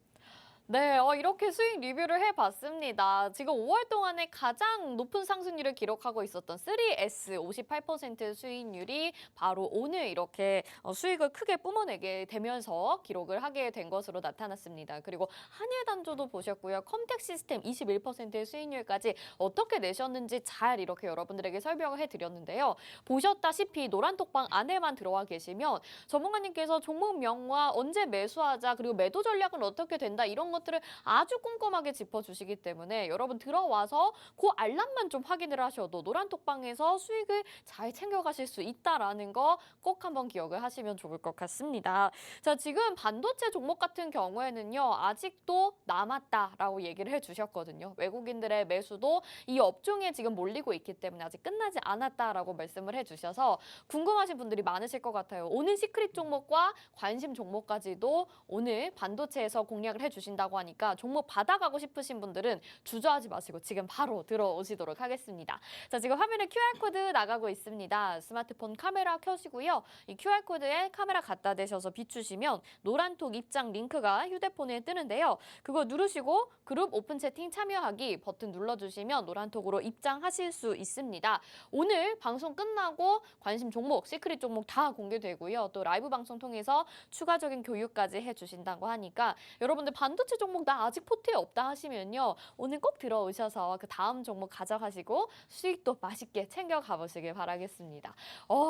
네, 이렇게 수익 리뷰를 해봤습니다. 지금 5월 동안에 가장 높은 상승률을 기록하고 있었던 3S 58% 수익률이 바로 오늘 이렇게 수익을 크게 뿜어내게 되면서 기록을 하게 된 것으로 나타났습니다. 그리고 한일단조도 보셨고요. 컴텍 시스템 21%의 수익률까지 어떻게 내셨는지 잘 이렇게 여러분들에게 설명을 해드렸는데요. 보셨다시피 노란톡방 안에만 들어와 계시면 전문가님께서 종목명과 언제 매수하자 그리고 매도 전략은 어떻게 된다 이런 것들을 아주 꼼꼼하게 짚어주시기 때문에 여러분 들어와서 그 알람만 좀 확인을 하셔도 노란톡방에서 수익을 잘 챙겨가실 수 있다라는 거 꼭 한번 기억을 하시면 좋을 것 같습니다. 자, 지금 반도체 종목 같은 경우에는요. 아직도 남았다라고 얘기를 해주셨거든요. 외국인들의 매수도 이 업종에 지금 몰리고 있기 때문에 아직 끝나지 않았다라고 말씀을 해주셔서 궁금하신 분들이 많으실 것 같아요. 오늘 시크릿 종목과 관심 종목까지도 오늘 반도체에서 공략을 해주신다고 하니까 종목 받아가고 싶으신 분들은 주저하지 마시고 지금 바로 들어오시도록 하겠습니다. 자, 지금 화면에 QR코드 나가고 있습니다. 스마트폰 카메라 켜시고요. 이 QR코드에 카메라 갖다 대셔서 비추시면 노란톡 입장 링크가 휴대폰에 뜨는데요. 그거 누르시고 그룹 오픈 채팅 참여하기 버튼 눌러주시면 노란톡으로 입장하실 수 있습니다. 오늘 방송 끝나고 관심 종목, 시크릿 종목 다 공개되고요. 또 라이브 방송 통해서 추가적인 교육까지 해주신다고 하니까 여러분들 반도체 종목 나 아직 포트에 없다 하시면요. 오늘 꼭 들어오셔서 그 다음 종목 가져가시고 수익도 맛있게 챙겨 가보시길 바라겠습니다.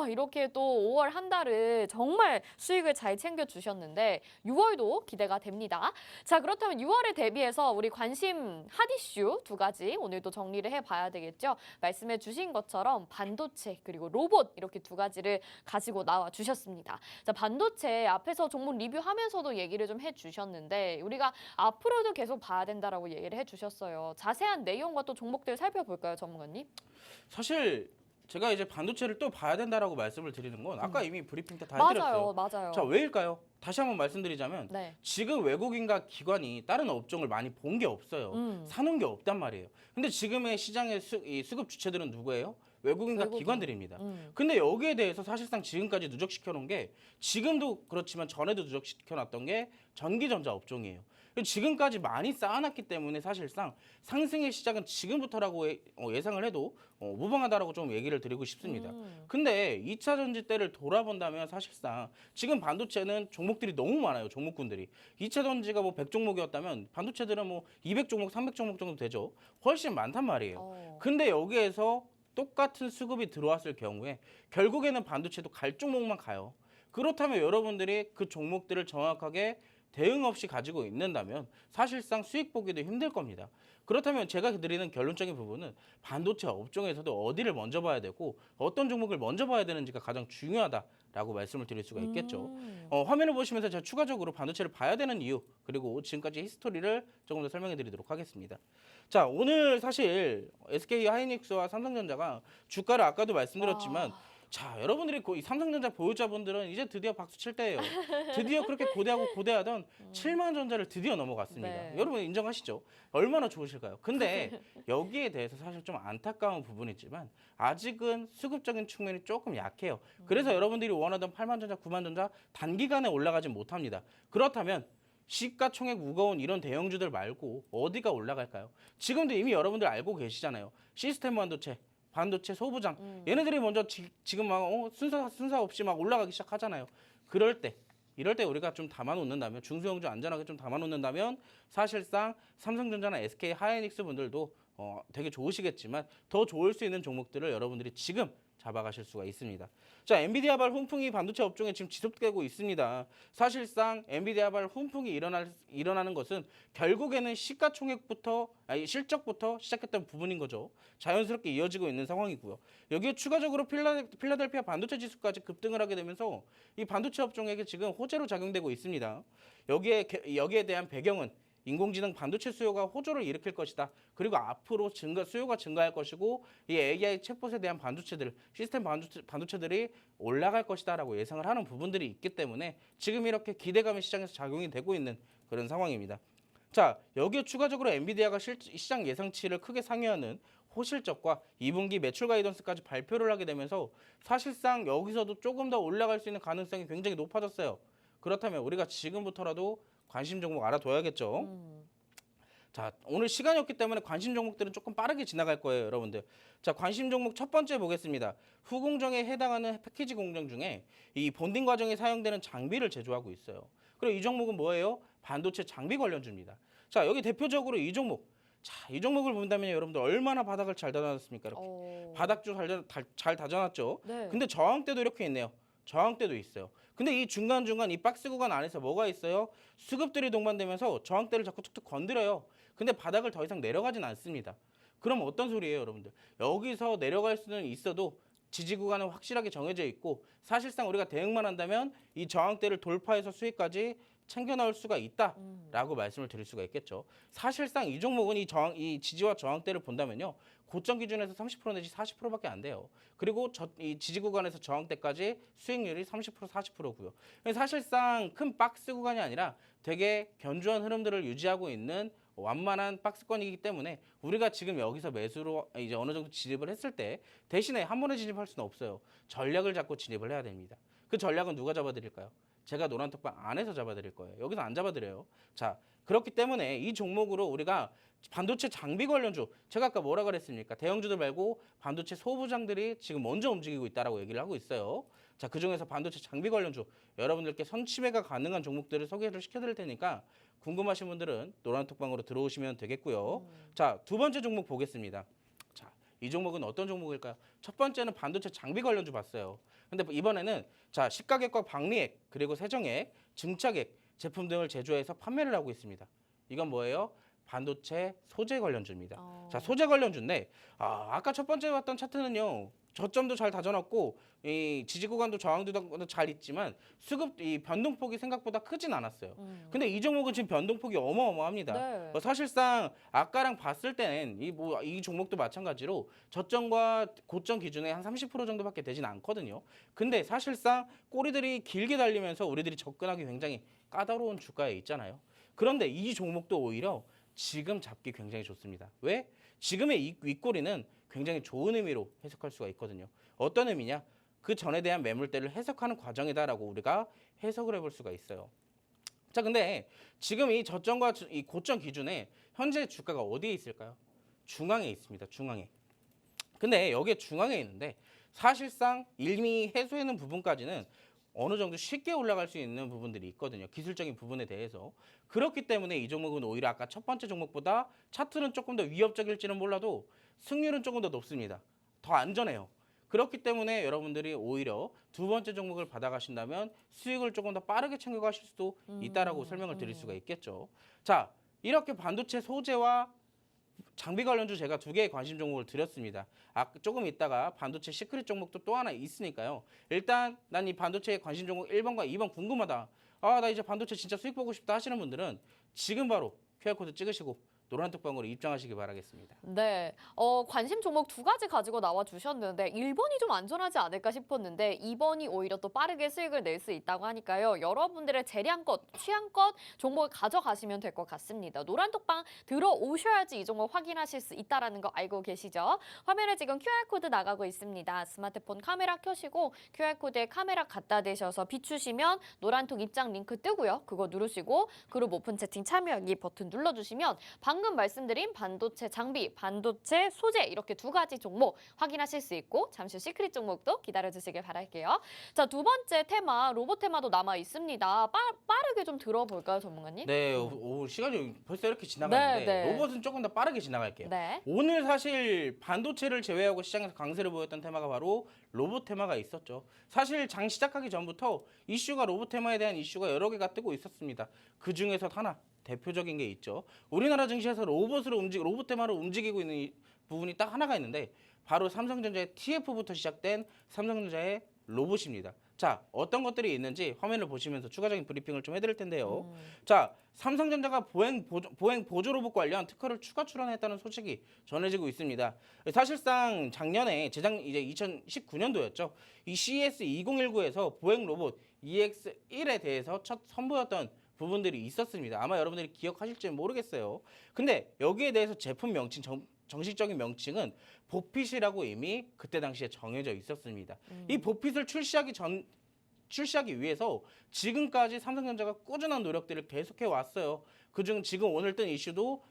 이렇게 또 5월 한 달을 정말 수익을 잘 챙겨 주셨는데 6월도 기대가 됩니다. 자, 그렇다면 6월에 대비해서 우리 관심 핫 이슈 두 가지 오늘도 정리를 해봐야 되겠죠. 말씀해 주신 것처럼 반도체 그리고 로봇 이렇게 두 가지를 가지고 나와 주셨습니다. 자, 반도체 앞에서 종목 리뷰하면서도 얘기를 좀 해주셨는데 우리가 앞으로도 계속 봐야 된다라고 얘기를 해주셨어요. 자세한 내용과 또 종목들 살펴볼까요, 전문가님? 사실 제가 이제 반도체를 또 봐야 된다라고 말씀을 드리는 건 아까 이미 브리핑 때 다 맞아요, 해드렸어요. 맞아요. 자, 왜일까요? 다시 한번 말씀드리자면 네. 지금 외국인과 기관이 다른 업종을 많이 본 게 없어요. 사놓은 게 없단 말이에요. 근데 지금의 시장의 이 수급 주체들은 누구예요? 외국인과 외국인. 기관들입니다. 근데 여기에 대해서 사실상 지금까지 누적시켜 놓은 게 지금도 그렇지만 전에도 누적시켜 놨던 게 전기전자 업종이에요. 지금까지 많이 쌓아놨기 때문에 사실상 상승의 시작은 지금부터라고 예상을 해도 무방하다라고 좀 얘기를 드리고 싶습니다. 근데 2차 전지 때를 돌아본다면 사실상 지금 반도체는 종목들이 너무 많아요. 종목군들이. 2차 전지가 뭐 100종목이었다면 반도체들은 뭐 200종목, 300종목 정도 되죠. 훨씬 많단 말이에요. 근데 여기에서 똑같은 수급이 들어왔을 경우에 결국에는 반도체도 갈 종목만 가요. 그렇다면 여러분들이 그 종목들을 정확하게 대응 없이 가지고 있는다면 사실상 수익 보기도 힘들 겁니다. 그렇다면 제가 드리는 결론적인 부분은 반도체 업종에서도 어디를 먼저 봐야 되고 어떤 종목을 먼저 봐야 되는지가 가장 중요하다라고 말씀을 드릴 수가 있겠죠. 화면을 보시면서 제가 추가적으로 반도체를 봐야 되는 이유 그리고 지금까지 히스토리를 조금 더 설명해 드리도록 하겠습니다. 자, 오늘 사실 SK 하이닉스와 삼성전자가 주가를 아까도 말씀드렸지만 자, 여러분들이 이 삼성전자 보유자분들은 이제 드디어 박수 칠 때예요. 드디어 그렇게 고대하고 고대하던 7만 전자를 드디어 넘어갔습니다. 네. 여러분 인정하시죠? 얼마나 좋으실까요? 근데 여기에 대해서 사실 좀 안타까운 부분이지만 아직은 수급적인 측면이 조금 약해요. 그래서 여러분들이 원하던 8만 전자, 9만 전자 단기간에 올라가지 못합니다. 그렇다면 시가총액 무거운 이런 대형주들 말고 어디가 올라갈까요? 지금도 이미 여러분들 알고 계시잖아요. 시스템 반도체 소부장 얘네들이 먼저 지금 막 순서 없이 막 올라가기 시작하잖아요. 이럴 때 우리가 좀 담아놓는다면 중소형주 안전하게 좀 담아놓는다면 사실상 삼성전자나 SK 하이닉스 분들도 되게 좋으시겠지만 더 좋을 수 있는 종목들을 여러분들이 지금 잡아가실 수가 있습니다. 자, 엔비디아발 훈풍이 반도체 업종에 지금 지속되고 있습니다. 사실상 엔비디아발 훈풍이 일어나는 것은 결국에는 실적부터 시작했던 부분인 거죠. 자연스럽게 이어지고 있는 상황이고요. 여기에 추가적으로 필라델피아 반도체 지수까지 급등을 하게 되면서 이 반도체 업종에게 지금 호재로 작용되고 있습니다. 여기에 대한 배경은 인공지능 반도체 수요가 호조를 일으킬 것이다. 그리고 앞으로 수요가 증가할 것이고 이 AI 챗봇에 대한 시스템 반도체들이 올라갈 것이다라고 예상을 하는 부분들이 있기 때문에 지금 이렇게 기대감이 시장에서 작용이 되고 있는 그런 상황입니다. 자, 여기에 추가적으로 엔비디아가 시장 예상치를 크게 상회하는 호실적과 2분기 매출 가이던스까지 발표를 하게 되면서 사실상 여기서도 조금 더 올라갈 수 있는 가능성이 굉장히 높아졌어요. 그렇다면 우리가 지금부터라도 관심 종목 알아둬야겠죠. 자, 오늘 시간이 없기 때문에 관심 종목들은 조금 빠르게 지나갈 거예요, 여러분들. 자, 관심 종목 첫 번째 보겠습니다. 후공정에 해당하는 패키지 공정 중에 이 본딩 과정에 사용되는 장비를 제조하고 있어요. 그리고 이 종목은 뭐예요? 반도체 장비 관련주입니다. 자, 여기 대표적으로 이 종목. 자, 이 종목을 본다면 여러분들 얼마나 바닥을 잘 다져놨습니까? 이렇게. 바닥주 잘 다져놨죠. 네. 근데 저항대도 이렇게 있네요. 저항대도 있어요. 근데 이 중간중간 이 박스 구간 안에서 뭐가 있어요? 수급들이 동반되면서 저항대를 자꾸 툭툭 건드려요. 근데 바닥을 더 이상 내려가진 않습니다. 그럼 어떤 소리예요, 여러분들? 여기서 내려갈 수는 있어도 지지 구간은 확실하게 정해져 있고 사실상 우리가 대응만 한다면 이 저항대를 돌파해서 수익까지 챙겨 나올 수가 있다라고 말씀을 드릴 수가 있겠죠. 사실상 이 종목은 이 지지와 저항대를 본다면요. 고점 기준에서 30% 내지 40%밖에 안 돼요. 그리고 이 지지 구간에서 저항대까지 수익률이 30% 40%고요. 사실상 큰 박스 구간이 아니라 되게 견조한 흐름들을 유지하고 있는 완만한 박스권이기 때문에 우리가 지금 여기서 매수로 이제 어느 정도 진입을 했을 때 대신에 한 번에 진입할 수는 없어요. 전략을 잡고 진입을 해야 됩니다. 그 전략은 누가 잡아드릴까요? 제가 노란톡방 안에서 잡아드릴 거예요. 여기서 안 잡아드려요. 자, 그렇기 때문에 이 종목으로 우리가 반도체 장비 관련주, 제가 아까 뭐라 그랬습니까? 대형주들 말고 반도체 소부장들이 지금 먼저 움직이고 있다라고 얘기를 하고 있어요. 자, 그중에서 반도체 장비 관련주 여러분들께 선취매가 가능한 종목들을 소개를 시켜드릴 테니까 궁금하신 분들은 노란톡방으로 들어오시면 되겠고요. 자, 두 번째 종목 보겠습니다. 자, 이 종목은 어떤 종목일까요? 첫 번째는 반도체 장비 관련주 봤어요. 근데 이번에는 자, 시가객과 박리액, 그리고 세정액, 증차액 제품 등을 제조해서 판매를 하고 있습니다. 이건 뭐예요? 반도체 소재 관련주입니다. 자, 소재 관련주인데 아까 첫 번째 봤던 차트는요. 저점도 잘 다져놨고 이 지지 구간도 저항도 잘 있지만 수급 이 변동폭이 생각보다 크진 않았어요. 근데 이 종목은 지금 변동폭이 어마어마합니다. 네. 사실상 아까랑 봤을 때는 이 종목도 마찬가지로 저점과 고점 기준에 한 30% 정도밖에 되진 않거든요. 근데 사실상 꼬리들이 길게 달리면서 우리들이 접근하기 굉장히 까다로운 주가에 있잖아요. 그런데 이 종목도 오히려 지금 잡기 굉장히 좋습니다. 왜? 지금의 이 윗꼬리는 굉장히 좋은 의미로 해석할 수가 있거든요. 어떤 의미냐? 그 전에 대한 매물대를 해석하는 과정이다라고 우리가 해석을 해볼 수가 있어요. 자, 근데 지금 이 저점과 이 고점 기준에 현재 주가가 어디에 있을까요? 중앙에 있습니다. 중앙에. 근데 여기에 중앙에 있는데 사실상 이미 해소하는 부분까지는 어느 정도 쉽게 올라갈 수 있는 부분들이 있거든요. 기술적인 부분에 대해서. 그렇기 때문에 이 종목은 오히려 아까 첫 번째 종목보다 차트는 조금 더 위협적일지는 몰라도 승률은 조금 더 높습니다. 더 안전해요. 그렇기 때문에 여러분들이 오히려 두 번째 종목을 받아가신다면 수익을 조금 더 빠르게 챙겨가실 수도 있다라고 설명을 드릴 수가 있겠죠. 자, 이렇게 반도체 소재와 장비 관련주 제가 두 개의 관심 종목을 드렸습니다. 조금 있다가 반도체 시크릿 종목도 또 하나 있으니까요. 일단 난 이 반도체 관심 종목 1번과 2번 궁금하다. 나 이제 반도체 진짜 수익 보고 싶다 하시는 분들은 지금 바로 QR코드 찍으시고 노란톡방으로 입장하시기 바라겠습니다. 네, 관심 종목 두 가지 가지고 나와 주셨는데 1번이 좀 안전하지 않을까 싶었는데 2번이 오히려 또 빠르게 수익을 낼 수 있다고 하니까요. 여러분들의 재량껏, 취향껏 종목을 가져가시면 될 것 같습니다. 노란톡방 들어오셔야지 이 종목 확인하실 수 있다는 거 알고 계시죠? 화면에 지금 QR코드 나가고 있습니다. 스마트폰 카메라 켜시고 QR코드에 카메라 갖다 대셔서 비추시면 노란톡 입장 링크 뜨고요. 그거 누르시고 그룹 오픈 채팅 참여하기 버튼 눌러주시면 방금 말씀드린 반도체 장비, 반도체 소재 이렇게 두 가지 종목 확인하실 수 있고 잠시 후 시크릿 종목도 기다려주시길 바랄게요. 자, 두 번째 테마, 로봇 테마도 남아 있습니다. 빠르게 좀 들어볼까요, 전문가님? 네, 시간이 벌써 이렇게 지나가는데 네. 로봇은 조금 더 빠르게 지나갈게요. 네. 오늘 사실 반도체를 제외하고 시장에서 강세를 보였던 테마가 바로 로봇 테마가 있었죠. 사실 장 시작하기 전부터 이슈가 로봇 테마에 대한 이슈가 여러 개가 뜨고 있었습니다. 그 중에서 하나 대표적인 게 있죠. 우리나라 증시에서 로봇 테마로 움직이고 있는 이 부분이 딱 하나가 있는데 바로 삼성전자의 TF부터 시작된 삼성전자의 로봇입니다. 자, 어떤 것들이 있는지 화면을 보시면서 추가적인 브리핑을 좀 해드릴 텐데요. 자, 삼성전자가 보행 보조 로봇 관련 특허를 추가 출원했다는 소식이 전해지고 있습니다. 사실상 작년에 이제 2019년도였죠. 이 CES 2019에서 보행 로봇 EX1에 대해서 첫 선보였던 부분들이 있었습니다. 아마 여러분들이 기억하실지 모르겠어요. 근데 여기에 대해서 제품 명칭 정식적인 명칭은 보핏이라고 이미 그때 당시에 정해져 있었습니다. 이 보핏을 출시하기 위해서 지금까지 삼성전자가 꾸준한 노력들을 계속해 왔어요. 그중 지금 오늘 뜬 이슈도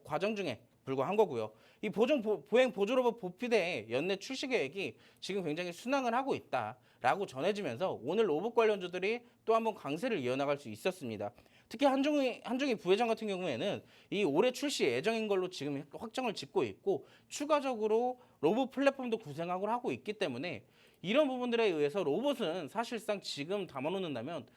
과정 중에 불과한 거고요. 이 보행 보조 로봇 보핏의 연내 출시 계획이 지금 굉장히 순항을 하고 있다라고 전해지면서 오늘 로봇 관련주들이 또 한번 강세를 이어나갈 수 있었습니다. 특히 한종희 부회장 같은 경우에는 이 올해 출시 예정인 걸로 지금 확정을 짓고 있고 추가적으로 로봇 플랫폼도 구상하고 하고 있기 때문에 이런 부분들에 의해서 로봇은 사실상 지금 담아놓는다면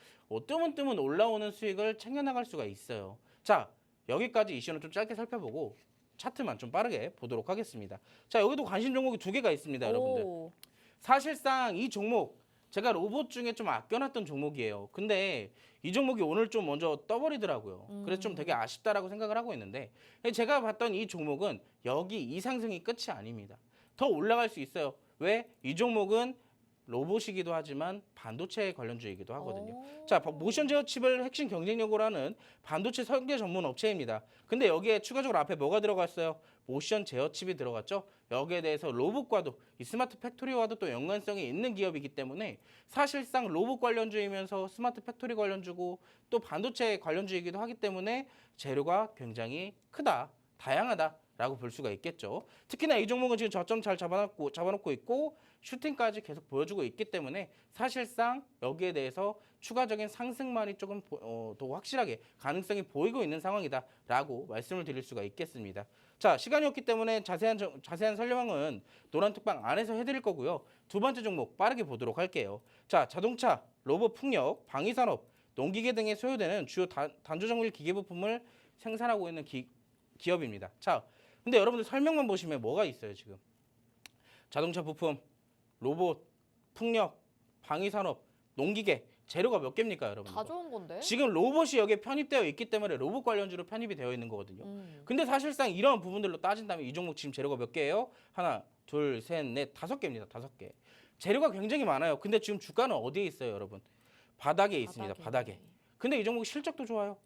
뜨문뜨문 올라오는 수익을 챙겨나갈 수가 있어요. 자, 여기까지 이슈는 좀 짧게 살펴보고 차트만 좀 빠르게 보도록 하겠습니다. 자, 여기도 관심 종목이 두 개가 있습니다, 여러분들. 사실상 이 종목 제가 로봇 중에 좀 아껴놨던 종목이에요. 근데 이 종목이 오늘 좀 먼저 떠버리더라고요. 그래서 좀 되게 아쉽다라고 생각을 하고 있는데 제가 봤던 이 종목은 여기 이 상승이 끝이 아닙니다. 더 올라갈 수 있어요. 왜? 이 종목은 로봇이기도 하지만 반도체 관련주이기도 하거든요. 오. 자, 모션 제어 칩을 핵심 경쟁력으로 하는 반도체 설계 전문 업체입니다. 근데 여기에 추가적으로 앞에 뭐가 들어갔어요? 모션 제어 칩이 들어갔죠. 여기에 대해서 로봇과도 이 스마트 팩토리와도 또 연관성이 있는 기업이기 때문에 사실상 로봇 관련주이면서 스마트 팩토리 관련주고 또 반도체 관련주이기도 하기 때문에 재료가 굉장히 크다, 다양하다라고 볼 수가 있겠죠. 특히나 이 종목은 지금 저점 잘 잡아놓고 있고 슈팅까지 계속 보여주고 있기 때문에 사실상 여기에 대해서 추가적인 상승만이 조금 더 확실하게 가능성이 보이고 있는 상황이다라고 말씀을 드릴 수가 있겠습니다. 자, 시간이 없기 때문에 자세한 설명은 노란톡방 안에서 해드릴 거고요. 두 번째 종목 빠르게 보도록 할게요. 자, 자동차, 로봇 풍력, 방위산업, 농기계 등에 소요되는 주요 단조정밀 기계 부품을 생산하고 있는 기업입니다. 자, 근데 여러분들 설명만 보시면 뭐가 있어요, 지금? 자동차 부품, 로봇, 풍력, 방위산업, 농기계, 재료가 몇 개입니까, 여러분? 다 좋은 건데. 지금 로봇이 여기에 편입되어 있기 때문에 로봇 관련주로 편입이 되어 있는 거거든요. 근데 사실상 이런 부분들로 따진다면 이 종목 지금 재료가 몇 개예요? 하나, 둘, 셋, 넷, 5개입니다. 5개. 재료가 굉장히 많아요. 근데 지금 주가는 어디에 있어요, 여러분? 바닥에 있습니다. 바닥에. 근데 이 종목 실적도 좋아요.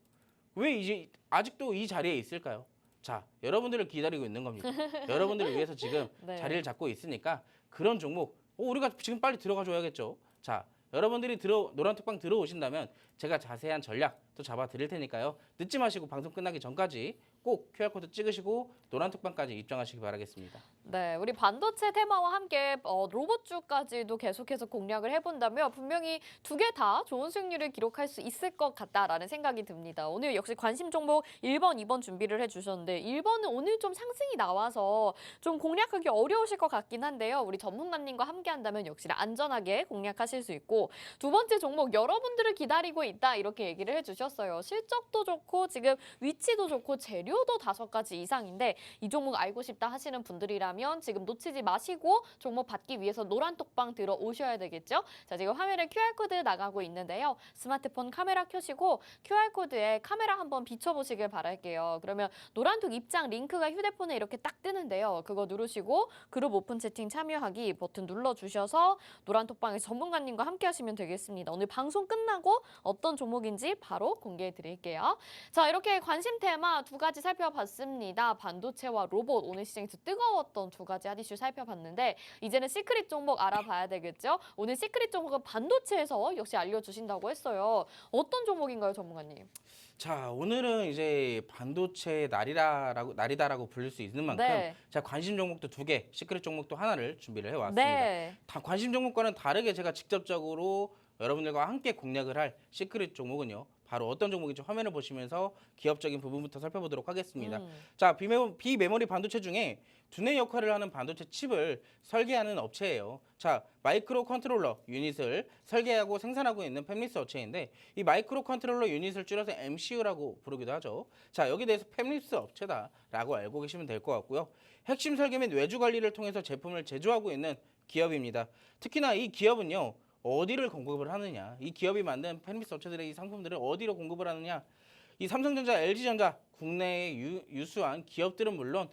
왜 이제 아직도 이 자리에 있을까요? 자, 여러분들을 기다리고 있는 겁니다. 여러분들을 위해서 지금 네. 자리를 잡고 있으니까 그런 종목 우리가 지금 빨리 들어가 줘야겠죠. 자, 여러분들이 노란톡방 들어오신다면 제가 자세한 전략 또 잡아 드릴 테니까요. 늦지 마시고 방송 끝나기 전까지 꼭 QR코드 찍으시고 노란톡방까지 입장하시기 바라겠습니다. 네, 우리 반도체 테마와 함께 로봇주까지도 계속해서 공략을 해본다면 분명히 두 개 다 좋은 수익률을 기록할 수 있을 것 같다라는 생각이 듭니다. 오늘 역시 관심 종목 1번, 2번 준비를 해주셨는데 1번은 오늘 좀 상승이 나와서 좀 공략하기 어려우실 것 같긴 한데요. 우리 전문가님과 함께 한다면 역시 안전하게 공략하실 수 있고 두 번째 종목 여러분들을 기다리고 있다 이렇게 얘기를 해주셨어요. 실적도 좋고 지금 위치도 좋고 재료도 5가지 이상인데 이 종목 알고 싶다 하시는 분들이라면 지금 놓치지 마시고 종목 받기 위해서 노란톡방 들어오셔야 되겠죠? 자, 지금 화면에 QR코드 나가고 있는데요. 스마트폰 카메라 켜시고 QR코드에 카메라 한번 비춰보시길 바랄게요. 그러면 노란톡 입장 링크가 휴대폰에 이렇게 딱 뜨는데요. 그거 누르시고 그룹 오픈 채팅 참여하기 버튼 눌러주셔서 노란톡방의 전문가님과 함께 하시면 되겠습니다. 오늘 방송 끝나고 어떤 종목인지 바로 공개해 드릴게요. 자, 이렇게 관심 테마 2가지 살펴봤습니다. 반도체와 로봇, 오늘 시장에서 뜨거웠던 2가지 핫이슈 살펴봤는데 이제는 시크릿 종목 알아봐야 되겠죠? 오늘 시크릿 종목은 반도체에서 역시 알려주신다고 했어요. 어떤 종목인가요, 전문가님? 자, 오늘은 이제 반도체 날이다라고 불릴 수 있는 만큼 네. 제가 관심 종목도 2개, 시크릿 종목도 하나를 준비를 해왔습니다. 네. 다 관심 종목과는 다르게 제가 직접적으로 여러분들과 함께 공략을 할 시크릿 종목은요. 바로 어떤 종목인지 화면을 보시면서 기업적인 부분부터 살펴보도록 하겠습니다. 자, 비메모리 반도체 중에 두뇌 역할을 하는 반도체 칩을 설계하는 업체예요. 자, 마이크로 컨트롤러 유닛을 설계하고 생산하고 있는 팹리스 업체인데 이 마이크로 컨트롤러 유닛을 줄여서 MCU라고 부르기도 하죠. 자, 여기에 대해서 팹리스 업체다라고 알고 계시면 될 것 같고요. 핵심 설계 및 외주 관리를 통해서 제품을 제조하고 있는 기업입니다. 특히나 이 기업은요. 어디를 공급을 하느냐, 이 기업이 만든 팹리스 업체들의 이 상품들을 어디로 공급을 하느냐, 이 삼성전자, LG전자 국내에 유수한 기업들은 물론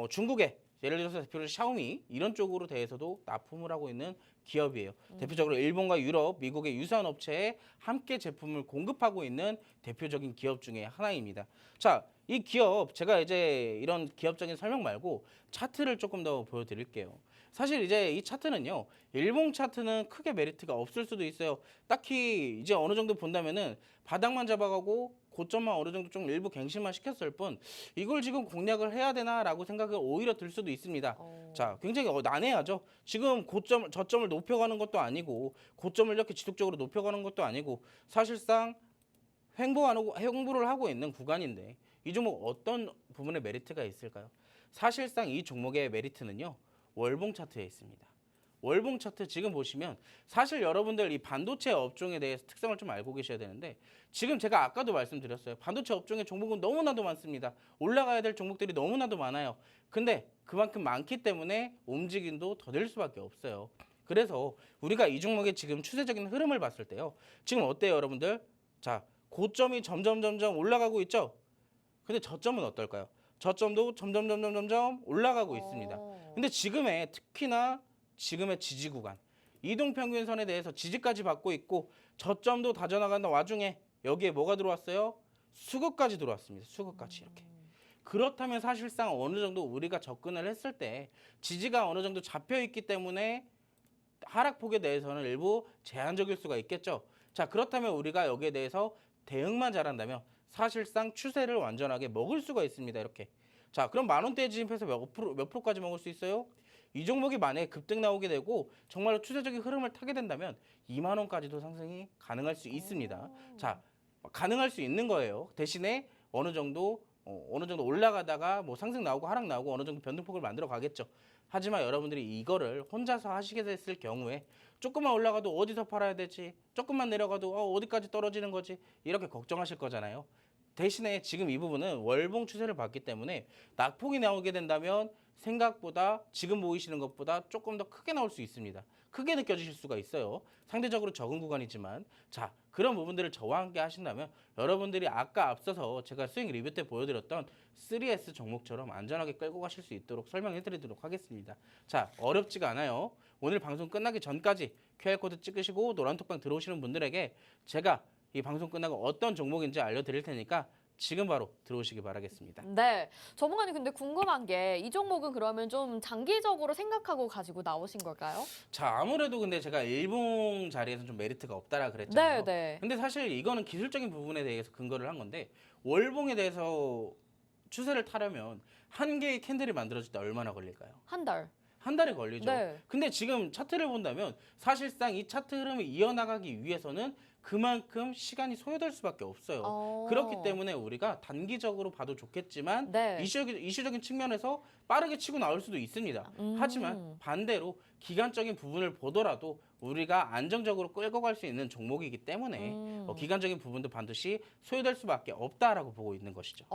중국에 예를 들어서 대표로 샤오미 이런 쪽으로 대해서도 납품을 하고 있는 기업이에요. 대표적으로 일본과 유럽, 미국의 유사한 업체에 함께 제품을 공급하고 있는 대표적인 기업 중에 하나입니다. 자, 이 기업 제가 이제 이런 기업적인 설명 말고 차트를 조금 더 보여드릴게요. 사실 이제 이 차트는요, 일봉 차트는 크게 메리트가 없을 수도 있어요. 딱히 이제 어느 정도 본다면은 바닥만 잡아가고 고점만 어느 정도 좀 일부 갱신만 시켰을 뿐 이걸 지금 공략을 해야 되나라고 생각이 오히려 들 수도 있습니다. 자, 굉장히 난해하죠. 지금 저점을 높여가는 것도 아니고 고점을 이렇게 지속적으로 높여가는 것도 아니고 사실상 횡보를 하고 있는 구간인데 이 종목 어떤 부분에 메리트가 있을까요? 사실상 이 종목의 메리트는요. 월봉 차트에 있습니다. 월봉 차트 지금 보시면 사실 여러분들 이 반도체 업종에 대해서 특성을 좀 알고 계셔야 되는데 지금 제가 아까도 말씀드렸어요. 반도체 업종의 종목은 너무나도 많습니다. 올라가야 될 종목들이 너무나도 많아요. 근데 그만큼 많기 때문에 움직임도 더딜 수밖에 없어요. 그래서 우리가 이 종목의 지금 추세적인 흐름을 봤을 때요. 지금 어때요, 여러분들? 자, 고점이 점점 올라가고 있죠? 근데 저점은 어떨까요? 저점도 점점 올라가고 있습니다. 근데 특히나 지금의 지지 구간, 이동평균선에 대해서 지지까지 받고 있고 저점도 다져나가는 와중에 여기에 뭐가 들어왔어요? 수급까지 들어왔습니다. 수급까지 이렇게. 그렇다면 사실상 어느 정도 우리가 접근을 했을 때 지지가 어느 정도 잡혀 있기 때문에 하락폭에 대해서는 일부 제한적일 수가 있겠죠. 자, 그렇다면 우리가 여기에 대해서 대응만 잘한다면 사실상 추세를 완전하게 먹을 수가 있습니다. 이렇게. 자, 그럼 만 원대에 진입해서 몇 프로까지 먹을 수 있어요? 이 종목이 만약에 급등 나오게 되고 정말로 추세적인 흐름을 타게 된다면 2만 원까지도 상승이 가능할 수 있습니다. 자, 가능할 수 있는 거예요. 대신에 어느 정도 올라가다가 뭐 상승 나오고 하락 나오고 어느 정도 변동폭을 만들어 가겠죠. 하지만 여러분들이 이거를 혼자서 하시게 됐을 경우에 조금만 올라가도 어디서 팔아야 되지? 조금만 내려가도 어디까지 떨어지는 거지? 이렇게 걱정하실 거잖아요. 대신에 지금 이 부분은 월봉 추세를 봤기 때문에 낙폭이 나오게 된다면 생각보다 지금 보이시는 것보다 조금 더 크게 나올 수 있습니다. 크게 느껴지실 수가 있어요. 상대적으로 적은 구간이지만 자, 그런 부분들을 저와 함께 하신다면 여러분들이 아까 앞서서 제가 스윙 리뷰 때 보여드렸던 3S 종목처럼 안전하게 끌고 가실 수 있도록 설명해 드리도록 하겠습니다. 자, 어렵지가 않아요. 오늘 방송 끝나기 전까지 QR코드 찍으시고 노란톡방 들어오시는 분들에게 제가 이 방송 끝나고 어떤 종목인지 알려드릴 테니까 지금 바로 들어오시기 바라겠습니다. 네, 전문가님 근데 궁금한 게 이 종목은 그러면 좀 장기적으로 생각하고 가지고 나오신 걸까요? 자, 아무래도 근데 제가 일봉 자리에서 좀 메리트가 없다라 그랬잖아요. 네. 근데 사실 이거는 기술적인 부분에 대해서 근거를 한 건데 월봉에 대해서 추세를 타려면 한 개의 캔들이 만들어질 때 얼마나 걸릴까요? 한 달. 한 달이 걸리죠. 네. 근데 지금 차트를 본다면 사실상 이 차트 흐름을 이어나가기 위해서는 그만큼 시간이 소요될 수밖에 없어요. 그렇기 때문에 우리가 단기적으로 봐도 좋겠지만 네. 이슈적인 측면에서 빠르게 치고 나올 수도 있습니다. 하지만 반대로 기간적인 부분을 보더라도 우리가 안정적으로 끌고 갈 수 있는 종목이기 때문에 기간적인 부분도 반드시 소요될 수밖에 없다라고 보고 있는 것이죠.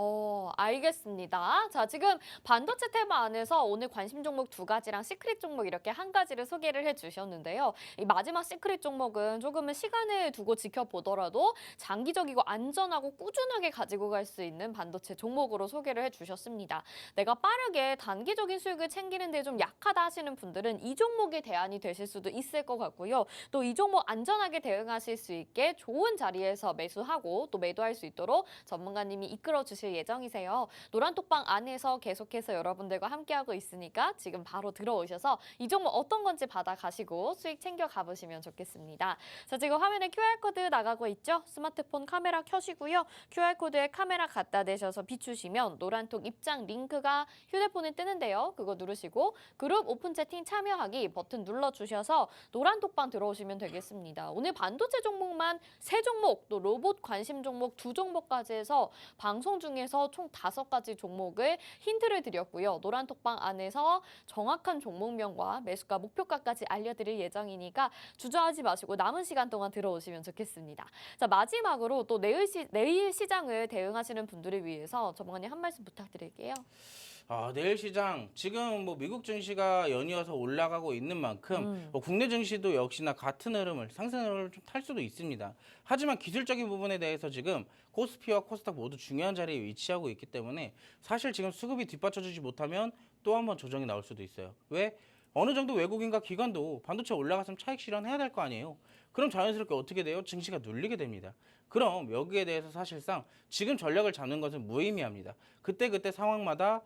알겠습니다. 자, 지금 반도체 테마 안에서 오늘 관심 종목 2가지랑 시크릿 종목 이렇게 한 가지를 소개를 해주셨는데요. 이 마지막 시크릿 종목은 조금은 시간을 두고 지켜보더라도 장기적이고 안전하고 꾸준하게 가지고 갈 수 있는 반도체 종목으로 소개를 해주셨습니다. 내가 빠르게 단기적인 수익을 챙기는 데 좀 약하다 하시는 분들은 이 종목이 대안이 되실 수도 있을 것 같고요. 또 이 종목 안전하게 대응하실 수 있게 좋은 자리에서 매수하고 또 매도할 수 있도록 전문가님이 이끌어 주실 예정이세요. 노란톡방 안에서 계속해서 여러분들과 함께하고 있으니까 지금 바로 들어오셔서 이 종목 어떤 건지 받아가시고 수익 챙겨 가보시면 좋겠습니다. 자, 지금 화면에 QR코드 나가고 있죠? 스마트폰 카메라 켜시고요. QR코드에 카메라 갖다 대셔서 비추시면 노란톡 입장 링크가 휴대폰에 뜨는데요. 그거 누르시고 그룹 오픈 채팅 참여하기 버튼 눌러주셔서 노란톡방 들어오시면 되겠습니다. 오늘 반도체 종목만 3종목, 또 로봇 관심 종목 2종목까지 해서 방송 중에서 총 5가지 종목을 힌트를 드렸고요. 노란톡방 안에서 정확한 종목명과 매수가 목표가까지 알려드릴 예정이니까 주저하지 마시고 남은 시간 동안 들어오시면 좋겠습니다. 자, 마지막으로 또 내일 시장을 대응하시는 분들을 위해서 전문가님 한 말씀 부탁드릴게요. 내일 시장 지금 뭐 미국 증시가 연이어서 올라가고 있는 만큼 국내 증시도 역시나 같은 흐름을 상승 흐름을 좀 탈 수도 있습니다. 하지만 기술적인 부분에 대해서 지금 코스피와 코스닥 모두 중요한 자리에 위치하고 있기 때문에 사실 지금 수급이 뒷받쳐주지 못하면 또 한 번 조정이 나올 수도 있어요. 왜? 어느 정도 외국인과 기관도 반도체 올라갔으면 차익 실현해야 될 거 아니에요. 그럼 자연스럽게 어떻게 돼요? 증시가 눌리게 됩니다. 그럼 여기에 대해서 사실상 지금 전략을 잡는 것은 무의미합니다. 그때 상황마다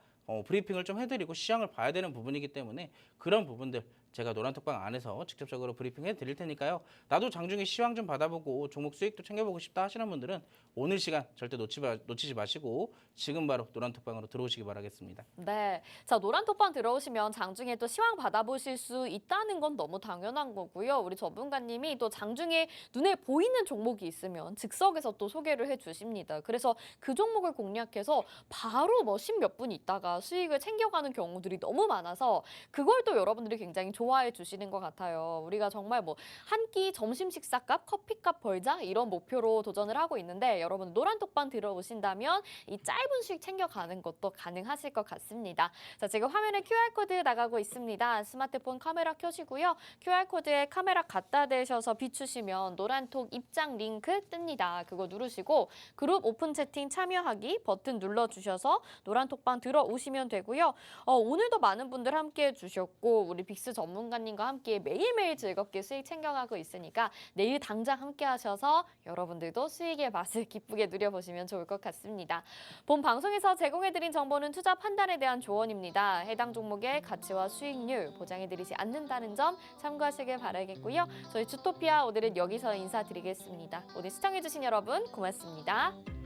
브리핑을 좀 해드리고 시장을 봐야 되는 부분이기 때문에 그런 부분들 제가 노란톡방 안에서 직접적으로 브리핑해 드릴 테니까요. 나도 장중에 시황 좀 받아보고 종목 수익도 챙겨보고 싶다 하시는 분들은 오늘 시간 절대 놓치지 마시고 지금 바로 노란톡방으로 들어오시기 바라겠습니다. 네, 자, 노란톡방 들어오시면 장중에 또 시황 받아보실 수 있다는 건 너무 당연한 거고요. 우리 전문가님이 또 장중에 눈에 보이는 종목이 있으면 즉석에서 또 소개를 해주십니다. 그래서 그 종목을 공략해서 바로 뭐 10몇 분 있다가 수익을 챙겨가는 경우들이 너무 많아서 그걸 또 여러분들이 굉장히 좋아해 주시는 것 같아요. 우리가 정말 뭐 한 끼 점심 식사값, 커피값 벌자 이런 목표로 도전을 하고 있는데 여러분 노란톡방 들어오신다면 이 짧은 수익 챙겨가는 것도 가능하실 것 같습니다. 자, 지금 화면에 QR코드 나가고 있습니다. 스마트폰 카메라 켜시고요. QR코드에 카메라 갖다 대셔서 비추시면 노란톡 입장 링크 뜹니다. 그거 누르시고 그룹 오픈 채팅 참여하기 버튼 눌러주셔서 노란톡방 들어오시면 되고요. 오늘도 많은 분들 함께해 주셨고 우리 빅스 전문가님과 함께 매일매일 즐겁게 수익 챙겨가고 있으니까 내일 당장 함께 하셔서 여러분들도 수익의 맛을 기쁘게 누려보시면 좋을 것 같습니다. 본 방송에서 제공해드린 정보는 투자 판단에 대한 조언입니다. 해당 종목의 가치와 수익률 보장해드리지 않는다는 점 참고하시길 바라겠고요. 저희 주토피아 오늘은 여기서 인사드리겠습니다. 오늘 시청해주신 여러분 고맙습니다.